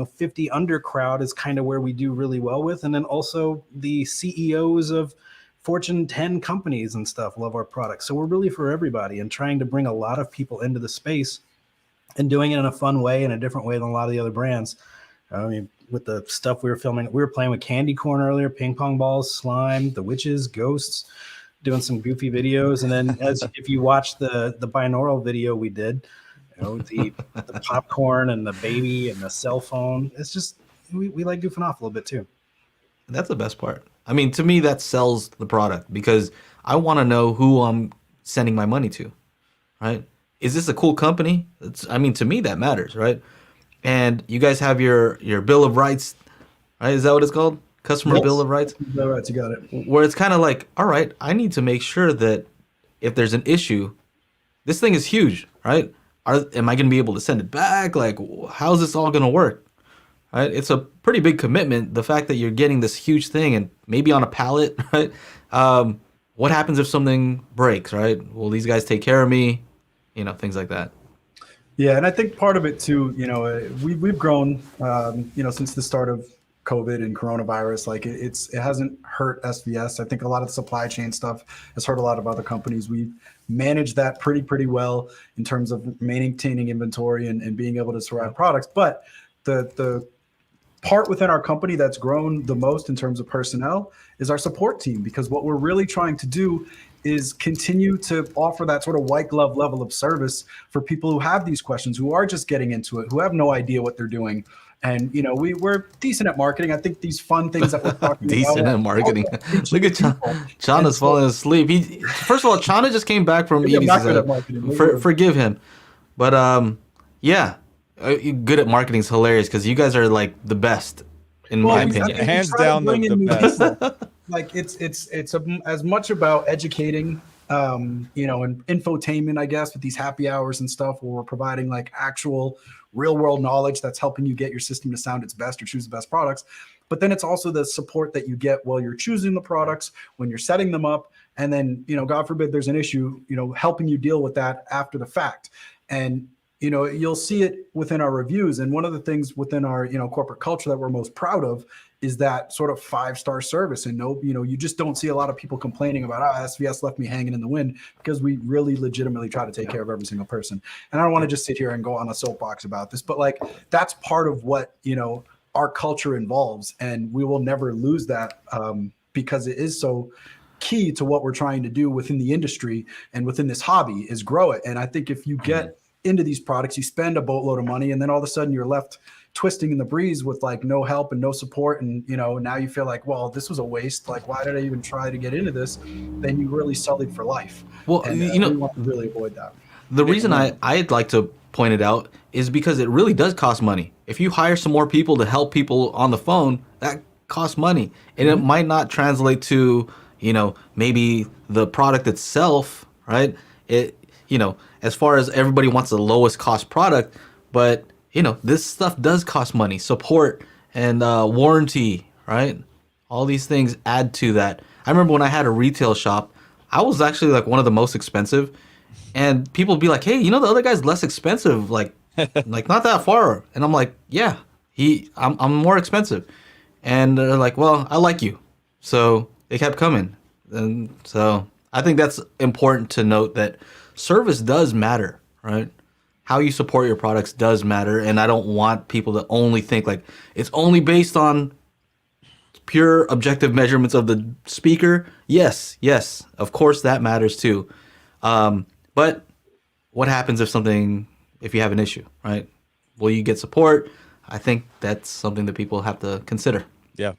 50 under crowd is kind of where we do really well with. And then also the CEOs of Fortune 10 companies and stuff love our products. So we're really for everybody and trying to bring a lot of people into the space and doing it in a fun way, in a different way than a lot of the other brands. I mean, with the stuff we were filming, we were playing with candy corn earlier, ping pong balls, slime, the witches, ghosts, doing some goofy videos. And then if you watch the binaural video we did, the popcorn and the baby and the cell phone, it's just, we like goofing off a little bit too. That's the best part. I mean, to me, that sells the product because I want to know who I'm sending my money to, right? Is this a cool company? To me, that matters, right? And you guys have your Bill of Rights, right? Is that what it's called? Customer Bill of Rights? Bill of Rights, you got it. Where it's kind of like, all right, I need to make sure that if there's an issue, this thing is huge, right? Am I going to be able to send it back? Like, how's this all going to work? Right? It's a pretty big commitment. The fact that you're getting this huge thing and maybe on a pallet, right? What happens if something breaks, right? Will these guys take care of me? Things like that. Yeah, and I think part of it too, we've grown, since the start of COVID and coronavirus. Like it hasn't hurt SVS. I think a lot of the supply chain stuff has hurt a lot of other companies. We've managed that pretty well in terms of maintaining inventory and being able to survive products. But the part within our company that's grown the most in terms of personnel is our support team, because what we're really trying to do is continue to offer that sort of white glove level of service for people who have these questions, who are just getting into it, who have no idea what they're doing. And, we're decent at marketing. I think these fun things that we're talking decent about. at marketing. Look at Chana's falling asleep. First of all, Chana just came back from eating. Forgive him. But, yeah. Good at marketing is hilarious because you guys are like the best in my opinion. Hands down the best. Like it's as much about educating, and infotainment, I guess, with these happy hours and stuff where we're providing like actual real world knowledge that's helping you get your system to sound its best or choose the best products. But then it's also the support that you get while you're choosing the products, when you're setting them up, and then, God forbid there's an issue, helping you deal with that after the fact. And you'll see it within our reviews. And one of the things within our, corporate culture that we're most proud of is that sort of 5-star service. And you just don't see a lot of people complaining about, SVS left me hanging in the wind, because we really legitimately try to take care of every single person. And I don't want to just sit here and go on a soapbox about this, but like, that's part of what, our culture involves. And we will never lose that because it is so key to what we're trying to do within the industry and within this hobby is grow it. And I think if you get into these products, you spend a boatload of money, and then all of a sudden you're left twisting in the breeze with like no help and no support. And, now you feel like, well, this was a waste. Like, why did I even try to get into this? Then you really sullied for life. Well, and, we want to really avoid that. The reason I'd like to point it out is because it really does cost money. If you hire some more people to help people on the phone, that costs money. And it might not translate to, maybe the product itself, right? As far as everybody wants the lowest cost product, but this stuff does cost money, support and warranty, right? All these things add to that. I remember when I had a retail shop, I was actually like one of the most expensive, and people would be like, "Hey, the other guy's less expensive, like not that far." And I'm like, "Yeah, I'm more expensive," and they're like, "Well, I like you," so they kept coming, and so I think that's important to note that service does matter, right? How you support your products does matter, and I don't want people to only think like it's only based on pure objective measurements of the speaker. Yes, of course that matters too. But what happens if you have an issue, right? Will you get support? I think that's something that people have to consider. Yeah.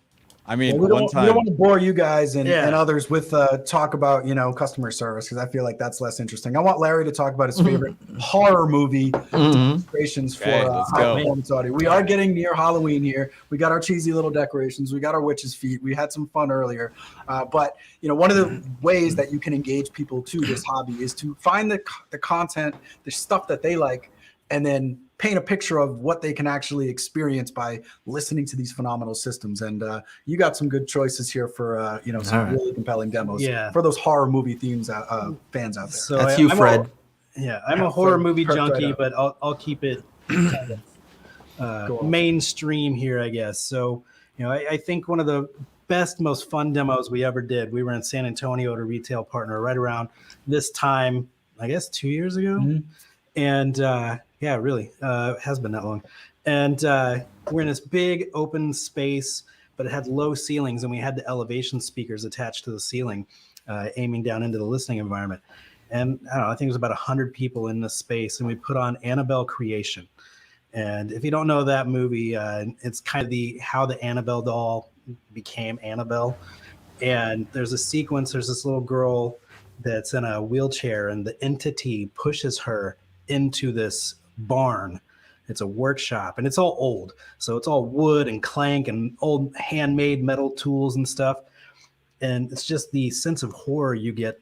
I mean, we one don't time. want to bore you guys and Yeah. others with talk about customer service, because I feel like that's less interesting. I want Larry to talk about his favorite horror movie decorations for Okay, let's high go. performance audio. We are getting near Halloween here. We got our cheesy little decorations. We got our witches' feet. We had some fun earlier, but one of the ways that you can engage people to this hobby is to find the content, the stuff that they like, and then paint a picture of what they can actually experience by listening to these phenomenal systems. And you got some good choices here for some really compelling demos for those horror movie themes fans out there. So That's you, Fred. I'm a horror movie Fred junkie, right but I'll keep it kind of mainstream here, I guess. So I think one of the best, most fun demos we ever did. We were in San Antonio at a retail partner right around this time, I guess 2 years ago. And yeah, really, it has been that long. And we're in this big open space, but it had low ceilings, and we had the elevation speakers attached to the ceiling, aiming down into the listening environment. And I don't know, I think it was about 100 people in this space, and we put on Annabelle Creation. And if you don't know that movie, it's kind of how the Annabelle doll became Annabelle. And there's a sequence, there's this little girl that's in a wheelchair, and the entity pushes her into this barn. It's a workshop, and it's all old. So it's all wood and clank and old handmade metal tools and stuff. And it's just the sense of horror you get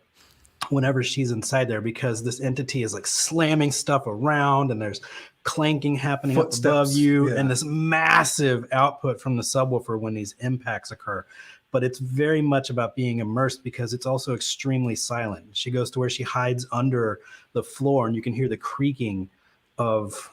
whenever she's inside there, because this entity is like slamming stuff around, and there's clanking happening up above you, and this massive output from the subwoofer when these impacts occur. But it's very much about being immersed, because it's also extremely silent. She goes to where she hides under the floor, and you can hear the creaking of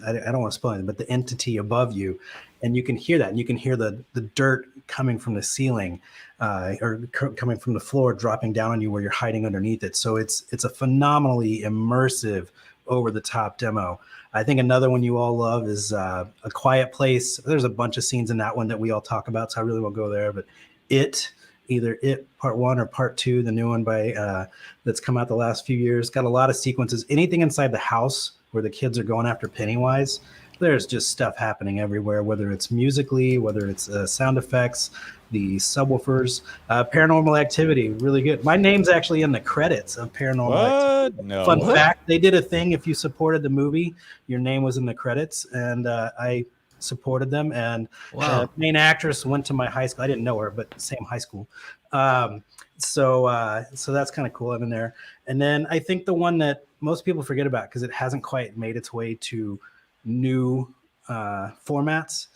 I don't want to spoil it, but the entity above you. And you can hear that, and you can hear the dirt coming from the ceiling or coming from the floor, dropping down on you where you're hiding underneath it. So it's a phenomenally immersive, over-the-top demo. I think another one you all love is A Quiet Place. There's a bunch of scenes in that one that we all talk about, so I really won't go there. But either It Part 1 or Part 2, the new one by that's come out the last few years, got a lot of sequences. Anything inside the house where the kids are going after Pennywise, there's just stuff happening everywhere, whether it's musically, whether it's sound effects, the subwoofers. Paranormal Activity, really good. My name's actually in the credits of Paranormal Activity. No. Fun fact, they did a thing, if you supported the movie, your name was in the credits, and I supported them. And the main actress went to my high school. I didn't know her, but same high school. So that's kind of cool. I'm in there. And then I think the one that most people forget about, because it hasn't quite made its way to new formats,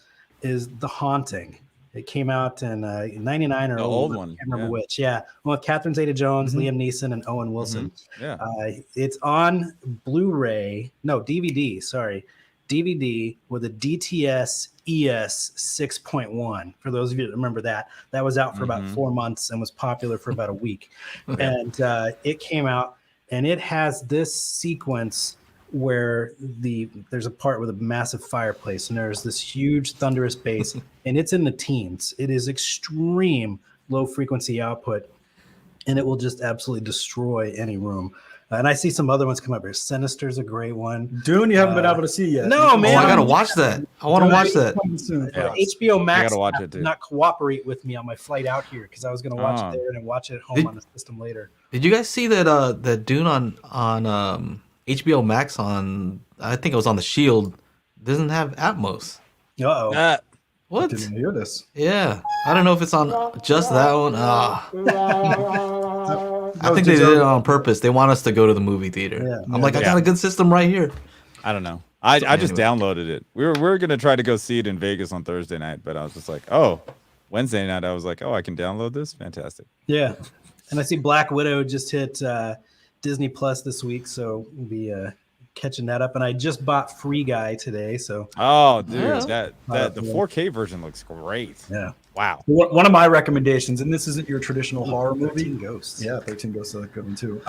is The Haunting. It came out in 99 or the old one. I can't remember which. Yeah. Well, Catherine Zeta-Jones, Liam Neeson, and Owen Wilson. Yeah. It's on Blu-ray. No, DVD. Sorry. DVD with a DTS ES 6.1. For those of you that remember that was out for about 4 months and was popular for about a week. And it came out, and it has this sequence where there's a part with a massive fireplace, and there's this huge thunderous bass, and it's in the teens. It is extreme low frequency output, and it will just absolutely destroy any room. And I see some other ones come up here. Sinister's a great one. Dune, you haven't been able to see yet. No, man. I gotta watch that. I want to watch that. HBO Max I gotta watch it too. did not cooperate with me on my flight out here, because I was going to watch it there and then watch it at home on the system later. Did you guys see that Dune on HBO Max on, I think it was on the Shield, doesn't have Atmos? Uh-oh. What? I didn't hear this. Yeah. I don't know if it's on just that one. I think they did it on purpose. They want us to go to the movie theater. Yeah. I'm like, I got a good system right here. I don't know. I just downloaded it. We were gonna try to go see it in Vegas on Thursday night, but I was just like, Wednesday night I was like, I can download this. Fantastic. Yeah. And I see Black Widow just hit Disney Plus this week, so we'll be catching that up. And I just bought Free Guy today, so That the 4K version looks great. Yeah. Wow. One of my recommendations, and this isn't your traditional horror movie. 13 Ghosts. Yeah, 13 Ghosts is a good one too.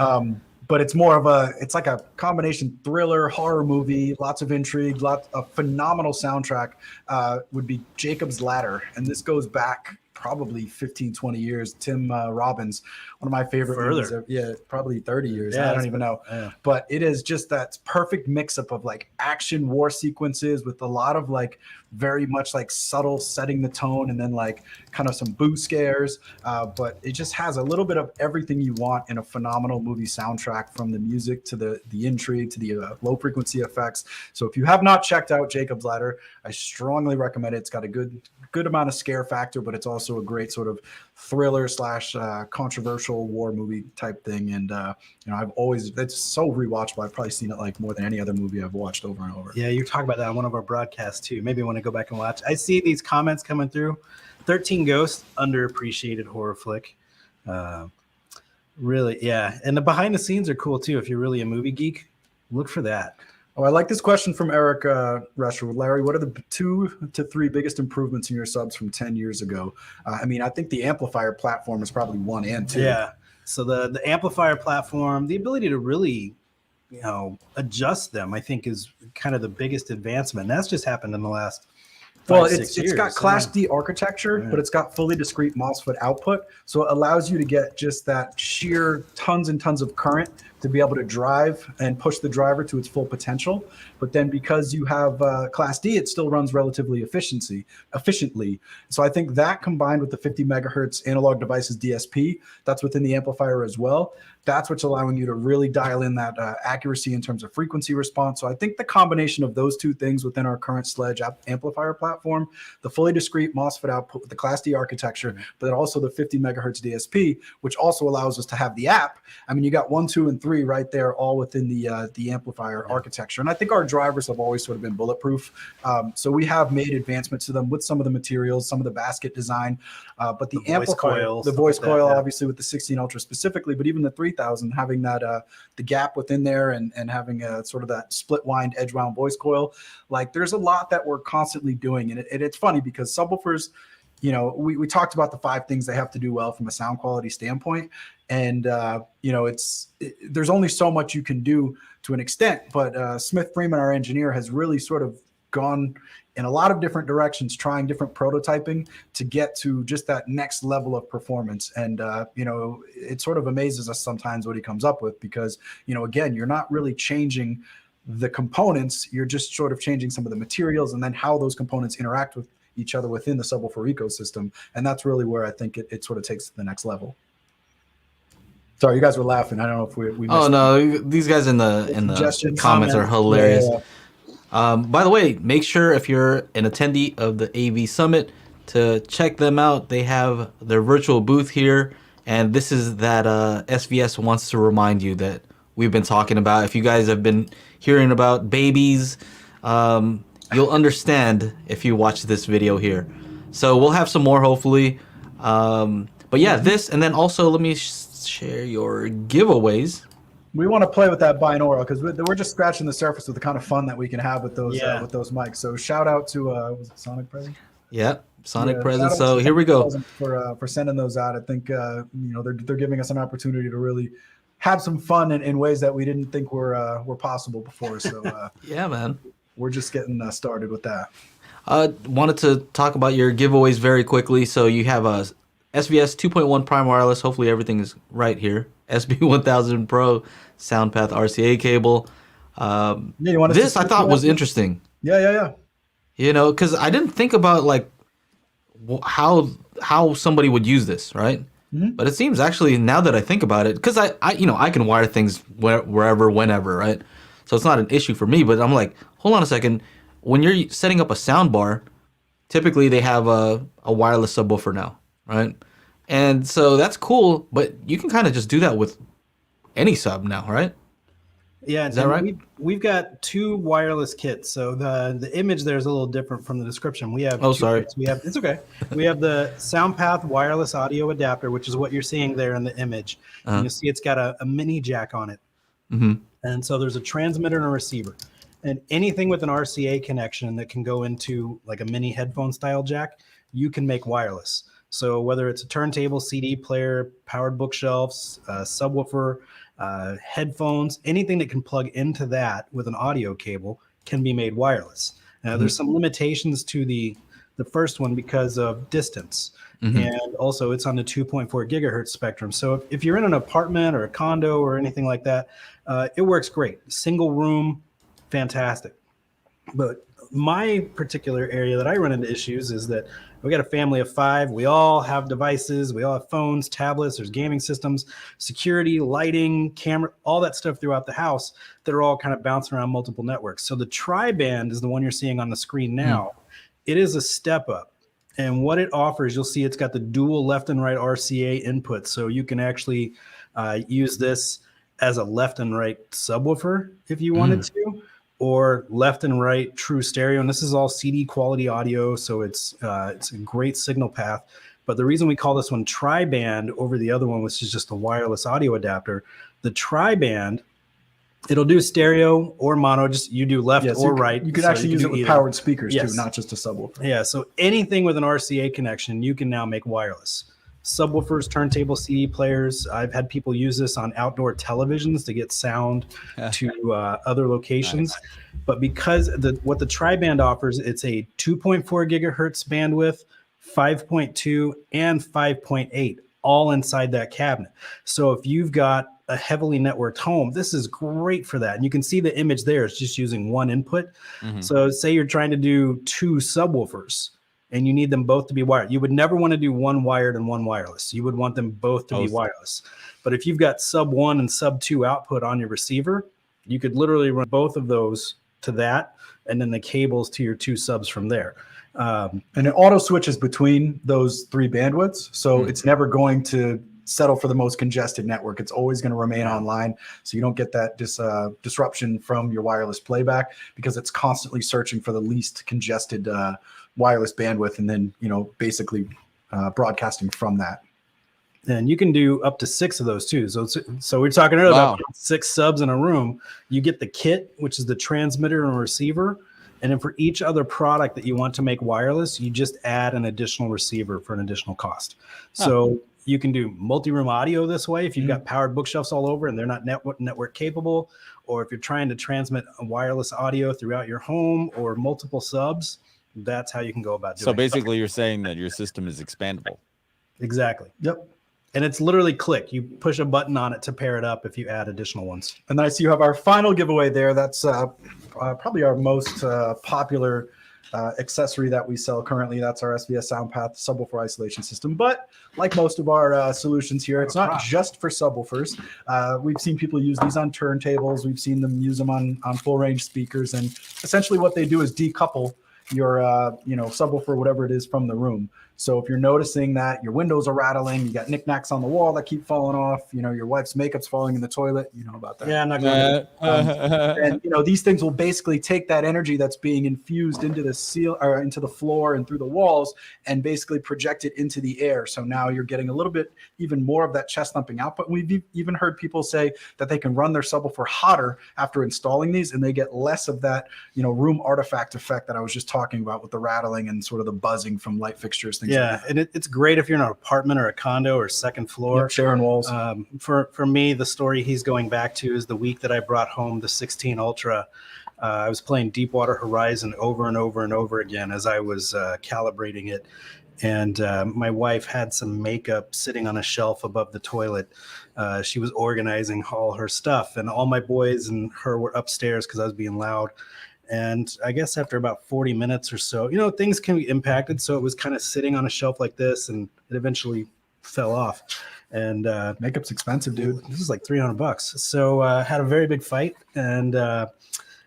But it's more of it's like a combination thriller horror movie, lots of intrigue, a phenomenal soundtrack. Would be Jacob's Ladder, and this goes back probably 15, 20 years. Tim Robbins, one of my favorite movies. Yeah, probably 30 years. I don't even know. Yeah. But it is just that perfect mix up of like action war sequences with a lot of like very much like subtle setting the tone, and then like kind of some boo scares. But it just has a little bit of everything you want in a phenomenal movie soundtrack, from the music to the intrigue to the low frequency effects. So if you have not checked out Jacob's Ladder, I strongly recommend it. It's got a good amount of scare factor, but it's also a great sort of thriller / controversial war movie type thing. And it's so rewatchable. I've probably seen it like more than any other movie I've watched over and over. Yeah, you're talking about that on one of our broadcasts too. Maybe I want to go back and watch. I see these comments coming through. 13 Ghosts, underappreciated horror flick. Really, yeah. And the behind the scenes are cool too. If you're really a movie geek, look for that. Oh, I like this question from Eric Rescher. Larry, what are the 2 to 3 biggest improvements in your subs from 10 years ago? I think the amplifier platform is probably 1 and 2. Yeah. So the amplifier platform, the ability to really, adjust them, I think is kind of the biggest advancement. And that's just happened in the last 5, 6 years. It's got Class D architecture, but it's got fully discrete MOSFET output. So it allows you to get just that sheer tons and tons of current to be able to drive and push the driver to its full potential. But then because you have Class D, it still runs relatively efficiently. So I think that combined with the 50 megahertz analog devices DSP, that's within the amplifier as well. That's what's allowing you to really dial in that accuracy in terms of frequency response. So I think the combination of those 2 things within our current Sledge amplifier platform, the fully discrete MOSFET output with the Class D architecture, but also the 50 megahertz DSP, which also allows us to have the app. You got 1, 2, and 3 right there, all within the amplifier architecture. And I think our drivers have always sort of been bulletproof. So we have made advancements to them with some of the materials, some of the basket design, but the amplifier, the voice coil, obviously with the 16 Ultra specifically, but even the 3000 having that the gap within there and having a sort of that split wind edge wound voice coil. Like there's a lot that we're constantly doing, and it's funny because subwoofers, we talked about the 5 things they have to do well from a sound quality standpoint. And, there's only so much you can do to an extent, but Smith Freeman, our engineer, has really sort of gone in a lot of different directions, trying different prototyping to get to just that next level of performance. And, it sort of amazes us sometimes what he comes up with because, again, you're not really changing the components, you're just sort of changing some of the materials and then how those components interact with each other within the subwoofer ecosystem. And that's really where I think it sort of takes to the next level. Sorry, you guys were laughing. I don't know if we missed. Oh no, these guys in the comments are hilarious. Yeah. By the way, make sure if you're an attendee of the AV Summit to check them out. They have their virtual booth here, and this is that SVS wants to remind you that we've been talking about. If you guys have been hearing about babies, you'll understand if you watch this video here. So we'll have some more hopefully. But yeah, this, and then also let me share your giveaways. We want to play with that binaural because we're just scratching the surface with the kind of fun that we can have with those mics. So shout out to was it Sonic Present? Yeah, Sonic Present. So here we go for sending those out. I think they're giving us an opportunity to really have some fun in ways that we didn't think were possible before. So yeah, man, we're just getting started with that. Wanted to talk about your giveaways very quickly. So you have a SVS 2.1 Prime Wireless. Hopefully everything is right here. SB1000 Pro SoundPath RCA cable. This I thought was interesting. Yeah. Because I didn't think about like how somebody would use this, right? Mm-hmm. But it seems actually, now that I think about it, because I can wire things wherever, whenever, right? So it's not an issue for me. But I'm like, hold on a second. When you're setting up a sound bar, typically they have a wireless subwoofer now, right? And so that's cool, but you can kind of just do that with any sub now, right? Yeah, is that right? We've got 2 wireless kits, so the image there is a little different from the description. We have sorry. Kits. It's okay. We have the SoundPath wireless audio adapter, which is what you're seeing there in the image. And you'll see it's got a mini jack on it, and so there's a transmitter and a receiver, and anything with an RCA connection that can go into like a mini headphone style jack, you can make wireless. So whether it's a turntable, CD player, powered bookshelves, subwoofer, headphones, anything that can plug into that with an audio cable can be made wireless. Now, there's some limitations to the the first one because of distance. And also it's on the 2.4 gigahertz spectrum. So if you're in an apartment or a condo or anything like that, it works great. Single room, fantastic. But my particular area that I run into issues is that we got a family of 5. We all have devices. We all have phones, tablets. There's gaming systems, security, lighting, camera, all that stuff throughout the house that are all kind of bouncing around multiple networks. So the tri-band is the one you're seeing on the screen now. It is a step up. And what it offers, you'll see it's got the dual left and right RCA input. So you can actually use this as a left and right subwoofer if you wanted to, or left and right true stereo. And this is all CD quality audio. So it's a great signal path. But the reason we call this one tri-band over the other one, which is just a wireless audio adapter, the tri-band, it'll do stereo or mono, just you do left or right. You can actually use it with powered speakers too, not just a subwoofer. Yeah, so anything with an RCA connection, you can now make wireless. Subwoofers, turntable CD players. I've had people use this on outdoor televisions to get sound to other locations. Nice. But because what the tri-band offers, it's a 2.4 gigahertz bandwidth, 5.2 and 5.8 all inside that cabinet. So if you've got a heavily networked home, this is great for that. And you can see the image there. It's just using one input. So say you're trying to do 2 subwoofers and you need them both to be wired. You would never want to do one wired and one wireless. You would want them both to be wireless. But if you've got sub 1 and sub 2 output on your receiver, you could literally run both of those to that and then the cables to your 2 subs from there. And it auto switches between those 3 bandwidths. So it's never going to settle for the most congested network. It's always going to remain online. So you don't get that disruption from your wireless playback because it's constantly searching for the least congested wireless bandwidth and then, basically broadcasting from that. And you can do up to 6 of those too. So we're talking earlier about 6 subs in a room. You get the kit, which is the transmitter and receiver. And then for each other product that you want to make wireless, you just add an additional receiver for an additional cost. So you can do multi-room audio this way if you've got powered bookshelves all over and they're not network capable, or if you're trying to transmit a wireless audio throughout your home or multiple subs, that's how you can go about doing it. So basically you're saying that your system is expandable. Exactly. Yep. And it's literally click. You push a button on it to pair it up if you add additional ones. And then I see you have our final giveaway there. That's probably our most popular accessory that we sell currently. That's our SVS SoundPath subwoofer isolation system. But like most of our solutions here, it's not just for subwoofers. We've seen people use these on turntables. We've seen them use them on full range speakers. And essentially what they do is decouple your subwoofer, whatever it is, from the room. So if you're noticing that your windows are rattling, you got knickknacks on the wall that keep falling off, your wife's makeup's falling in the toilet, you know about that. Yeah, I'm not going and these things will basically take that energy that's being infused into the or into the floor and through the walls and basically project it into the air. So now you're getting a little bit even more of that chest thumping output. We've even heard people say that they can run their subwoofer hotter after installing these and they get less of that, room artifact effect that I was just talking about with the rattling and sort of the buzzing from light fixtures. Yeah, and it's great if you're in an apartment or a condo or second floor. Sharing walls. For me, the story he's going back to is the week that I brought home the 16 Ultra. I was playing Deepwater Horizon over and over and over again as I was calibrating it. And my wife had some makeup sitting on a shelf above the toilet. She was organizing all her stuff, and all my boys and her were upstairs because I was being loud. And I guess after about 40 minutes or so, things can be impacted. So it was kind of sitting on a shelf like this, and it eventually fell off. And makeup's expensive, dude. This is like $300. So had a very big fight, and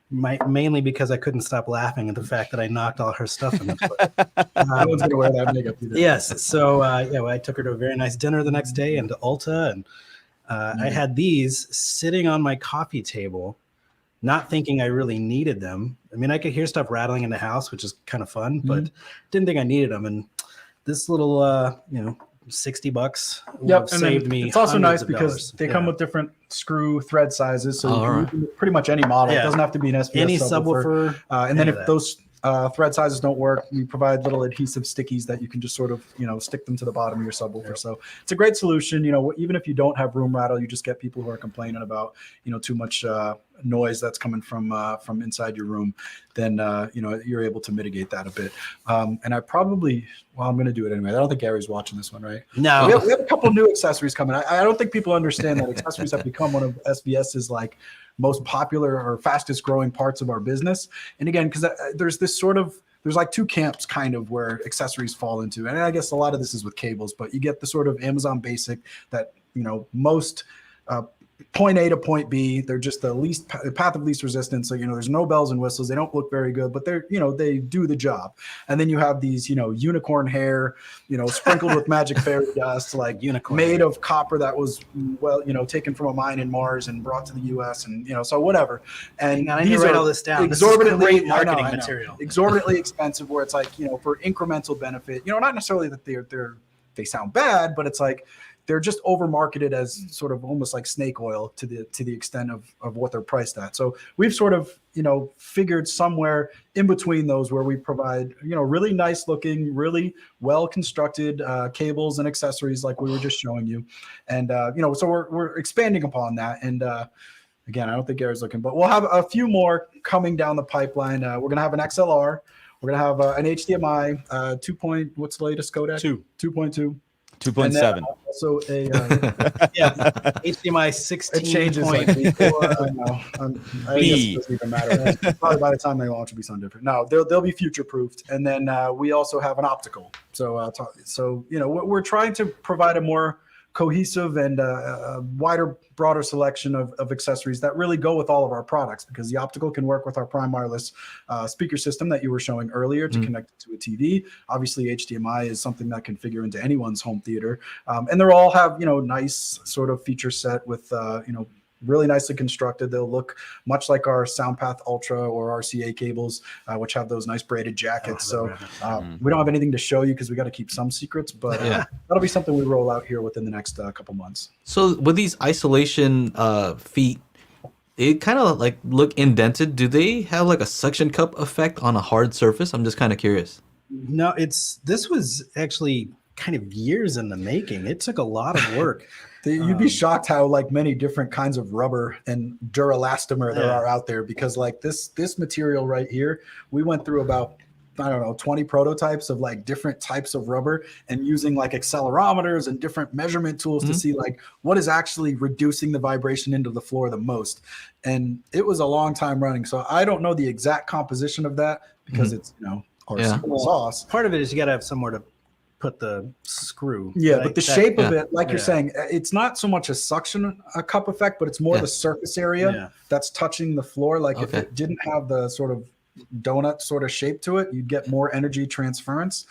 mainly because I couldn't stop laughing at the fact that I knocked all her stuff in the foot. No one's gonna wear that makeup either. Yes. So I took her to a very nice dinner the next day and to Ulta, and I had these sitting on my coffee table, not thinking I really needed them. I mean, I could hear stuff rattling in the house, which is kind of fun, but didn't think I needed them. And this little, $60 saved me. It's also nice because they come with different screw thread sizes. So you can use pretty much any model. It doesn't have to be an SVS any subwoofer. subwoofer. And then if those Thread sizes don't work. We provide little adhesive stickies that you can just sort of, stick them to the bottom of your subwoofer. Yep. So it's a great solution. Even if you don't have room rattle, you just get people who are complaining about, too much noise that's coming from inside your room. Then, you're able to mitigate that a bit. And I'm going to do it anyway. I don't think Gary's watching this one, right? No. We have a couple new accessories coming. I don't think people understand that accessories have become one of SVS's like most popular or fastest growing parts of our business. And again, because there's like two camps kind of where accessories fall into. And I guess a lot of this is with cables, but you get the sort of Amazon basic that, most point A to point B, they're just the path of least resistance. So, there's no bells and whistles. They don't look very good, but they're, they do the job. And then you have these, unicorn hair, sprinkled with magic fairy dust, like unicorn made hair. Of copper that was, taken from a mine in Mars and brought to the US and, so whatever. And I need to write all this down. Exorbitantly this is great marketing material. Exorbitantly expensive where it's like, for incremental benefit, not necessarily that they sound bad, but it's like, they're just over marketed as sort of almost like snake oil to the extent of what they're priced at. So we've sort of, figured somewhere in between those where we provide, really nice looking, really well constructed cables and accessories like we were just showing you. And, so we're expanding upon that. And again, I don't think Gary's looking, but we'll have a few more coming down the pipeline. We're going to have an XLR. We're going to have an HDMI what's the latest codec? 2.2. 2.7. Also a HDMI 16. It changes like before. I know. I guess it doesn't even matter. Probably by the time they launch, it'll be something different. No, they'll be future proofed. And then we also have an optical. So we're trying to provide a more cohesive and a wider, broader selection of accessories that really go with all of our products, because the optical can work with our prime wireless speaker system that you were showing earlier to connect it to a TV. Obviously, HDMI is something that can figure into anyone's home theater. And they'll all have, nice sort of feature set with, really nicely constructed. They'll look much like our SoundPath Ultra or RCA cables, which have those nice braided jackets. We don't have anything to show you because we got to keep some secrets, but that'll be something we roll out here within the next couple months. So with these isolation feet, it kind of like look indented. Do they have like a suction cup effect on a hard surface? I'm just kind of curious. No, this was actually kind of years in the making. It took a lot of work. You'd be shocked how like many different kinds of rubber and durelastomer there are out there, because like this material right here, we went through about 20 prototypes of like different types of rubber and using like accelerometers and different measurement tools to see like what is actually reducing the vibration into the floor the most. And it was a long time running. So I don't know the exact composition of that because it's, our secret sauce. Part of it is you got to have somewhere to put the screw. But the shape of it, like you're saying, it's not so much a suction cup effect, but it's more the surface area that's touching the floor. Like if it didn't have the sort of donut sort of shape to it, you'd get more energy transference.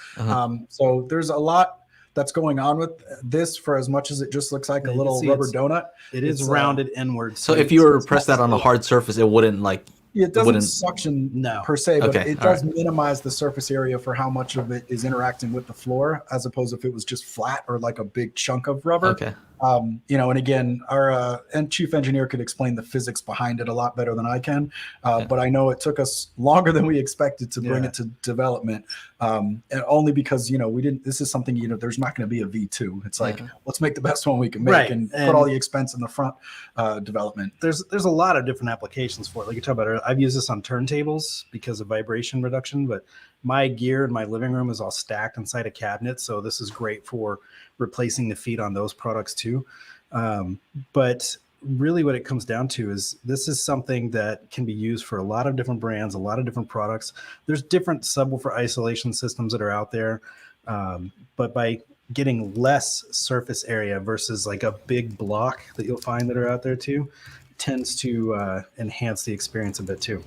So there's a lot that's going on with this, for as much as it just looks like a little rubber donut. It is rounded inwards. So if you were to press that on a hard surface, it wouldn't like... It doesn't suction per se, but it does minimize the surface area for how much of it is interacting with the floor, as opposed to if it was just flat or like a big chunk of rubber. And again, our chief engineer could explain the physics behind it a lot better than I can. But I know it took us longer than we expected to bring it to development. And only because, this is something, there's not going to be a V2. It's like, let's make the best one we can make and put all the expense in the front development. There's a lot of different applications for it. Like you talked about earlier, I've used this on turntables because of vibration reduction, but my gear in my living room is all stacked inside a cabinet. So this is great for replacing the feet on those products too. But really what it comes down to is this is something that can be used for a lot of different brands, a lot of different products. There's different subwoofer isolation systems that are out there. But by getting less surface area versus like a big block that you'll find that are out there too, tends to enhance the experience a bit too.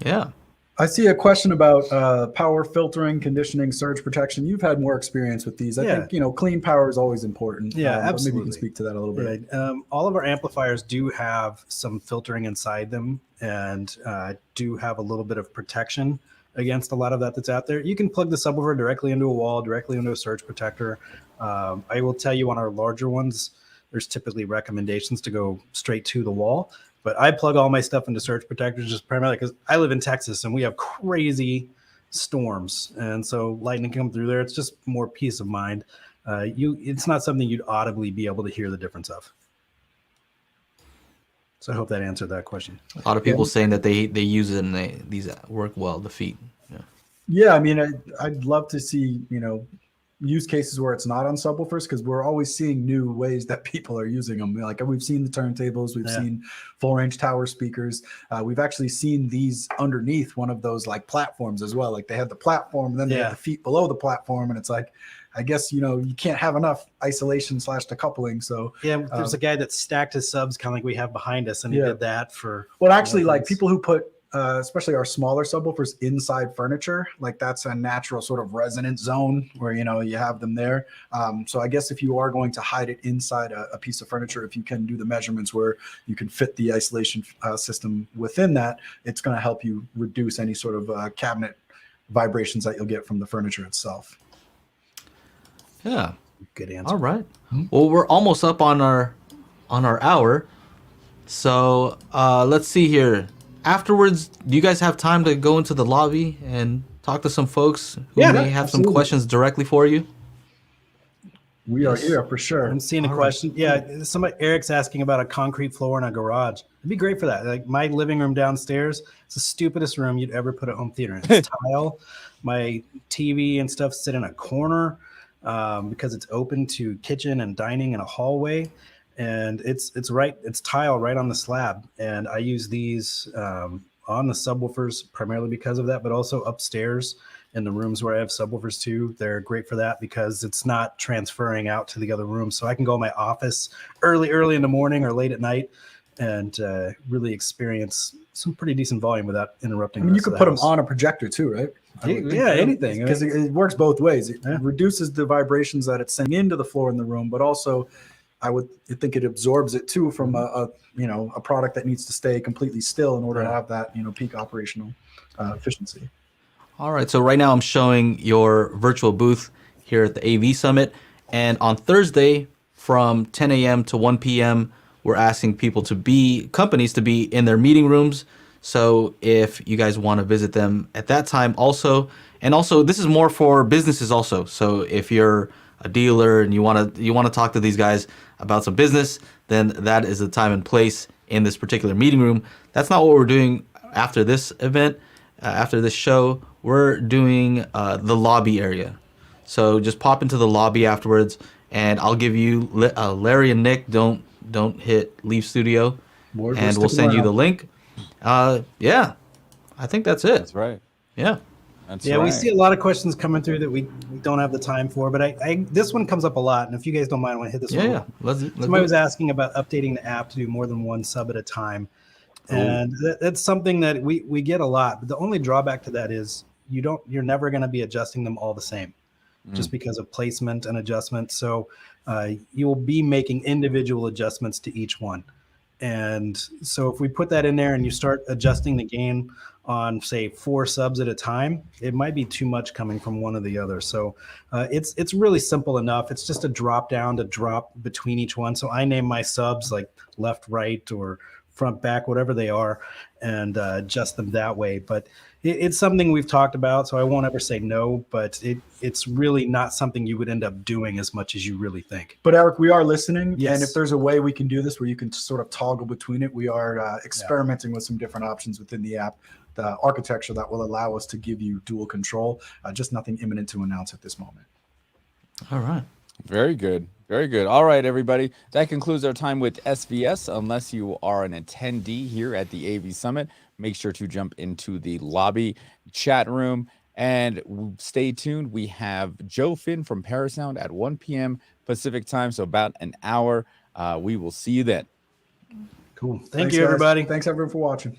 Yeah. I see a question about power filtering, conditioning, surge protection. You've had more experience with these. I think, clean power is always important. Absolutely. Maybe you can speak to that a little bit. Right. All of our amplifiers do have some filtering inside them and do have a little bit of protection against a lot of that's out there. You can plug the subwoofer directly into a wall, directly into a surge protector. I will tell you on our larger ones, there's typically recommendations to go straight to the wall. But I plug all my stuff into surge protectors just primarily because I live in Texas and we have crazy storms, and so lightning can come through there. It's just more peace of mind. It's not something you'd audibly be able to hear the difference of. So I hope that answered that question. A lot of people saying that they use it and these work well. The feet. Yeah, I mean, I'd love to see, use cases where it's not on subwoofers, because we're always seeing new ways that people are using them. Like we've seen the turntables, we've seen full range tower speakers. We've actually seen these underneath one of those like platforms as well. Like they have the platform and then they have the feet below the platform. And it's like, I guess, you can't have enough isolation / decoupling. So there's a guy that stacked his subs kind of like we have behind us, and he did that for. Well, actually, like people who put, especially our smaller subwoofers inside furniture, like that's a natural sort of resonant zone where, you have them there. So I guess if you are going to hide it inside a piece of furniture, if you can do the measurements where you can fit the isolation system within that, it's going to help you reduce any sort of cabinet vibrations that you'll get from the furniture itself. Yeah. Good answer. All right. Well, we're almost up on our hour. So let's see here. Afterwards, do you guys have time to go into the lobby and talk to some folks who may have some questions directly for you? We are here for sure. I'm seeing a question. Yeah, Eric's asking about a concrete floor in a garage. It'd be great for that. Like my living room downstairs, it's the stupidest room you'd ever put a home theater in. It's tile. My TV and stuff sit in a corner because it's open to kitchen and dining in a hallway. And it's tile right on the slab, and I use these on the subwoofers primarily because of that, but also upstairs in the rooms where I have subwoofers too. They're great for that because it's not transferring out to the other rooms, so I can go in my office early in the morning or late at night and really experience some pretty decent volume without interrupting. I mean, you could put them on a projector too, right? Yeah, anything, because it works both ways. It reduces the vibrations that it's sending into the floor in the room, but also I would think it absorbs it too from a product that needs to stay completely still in order to have that peak operational efficiency. All right. So right now I'm showing your virtual booth here at the AV Summit, and on Thursday from 10 a.m. to 1 p.m. we're asking companies to be in their meeting rooms. So if you guys want to visit them at that time also, and also this is more for businesses also. So if you're a dealer and you want to talk to these guys about some business, then that is the time and place in this particular meeting room. That's not what we're doing after this event. After this show, we're doing the lobby area. So just pop into the lobby afterwards, and I'll give you Larry and Nick. Don't hit leave studio, and we'll send you the link. Yeah, I think that's it. That's right. Yeah. We see a lot of questions coming through that we don't have the time for, but this one comes up a lot, and if you guys don't mind, I want to hit this one. Yeah. Somebody was asking about updating the app to do more than one sub at a time, and that's something that we get a lot. But the only drawback to that is you're never going to be adjusting them all the same, just because of placement and adjustment. So you will be making individual adjustments to each one. And so if we put that in there and you start adjusting the gain on say 4 subs at a time, it might be too much coming from one or the other. So it's really simple enough. It's just a drop down to drop between each one. So I name my subs like left, right, or front, back, whatever they are, and adjust them that way. But it's something we've talked about, so I won't ever say no, but it's really not something you would end up doing as much as you really think. But Eric, we are listening, Yes. and if there's a way we can do this where you can sort of toggle between it, we are experimenting with some different options within the app, the architecture that will allow us to give you dual control, just nothing imminent to announce at this moment. All right. Very good. Very good. All right, everybody. That concludes our time with SVS. Unless you are an attendee here at the AV Summit, make sure to jump into the lobby chat room and stay tuned. We have Joe Finn from Parasound at 1 p.m. Pacific time, so about an hour. We will see you then. Cool. Thanks, Thank you, guys. everybody. Thanks, everyone, for watching.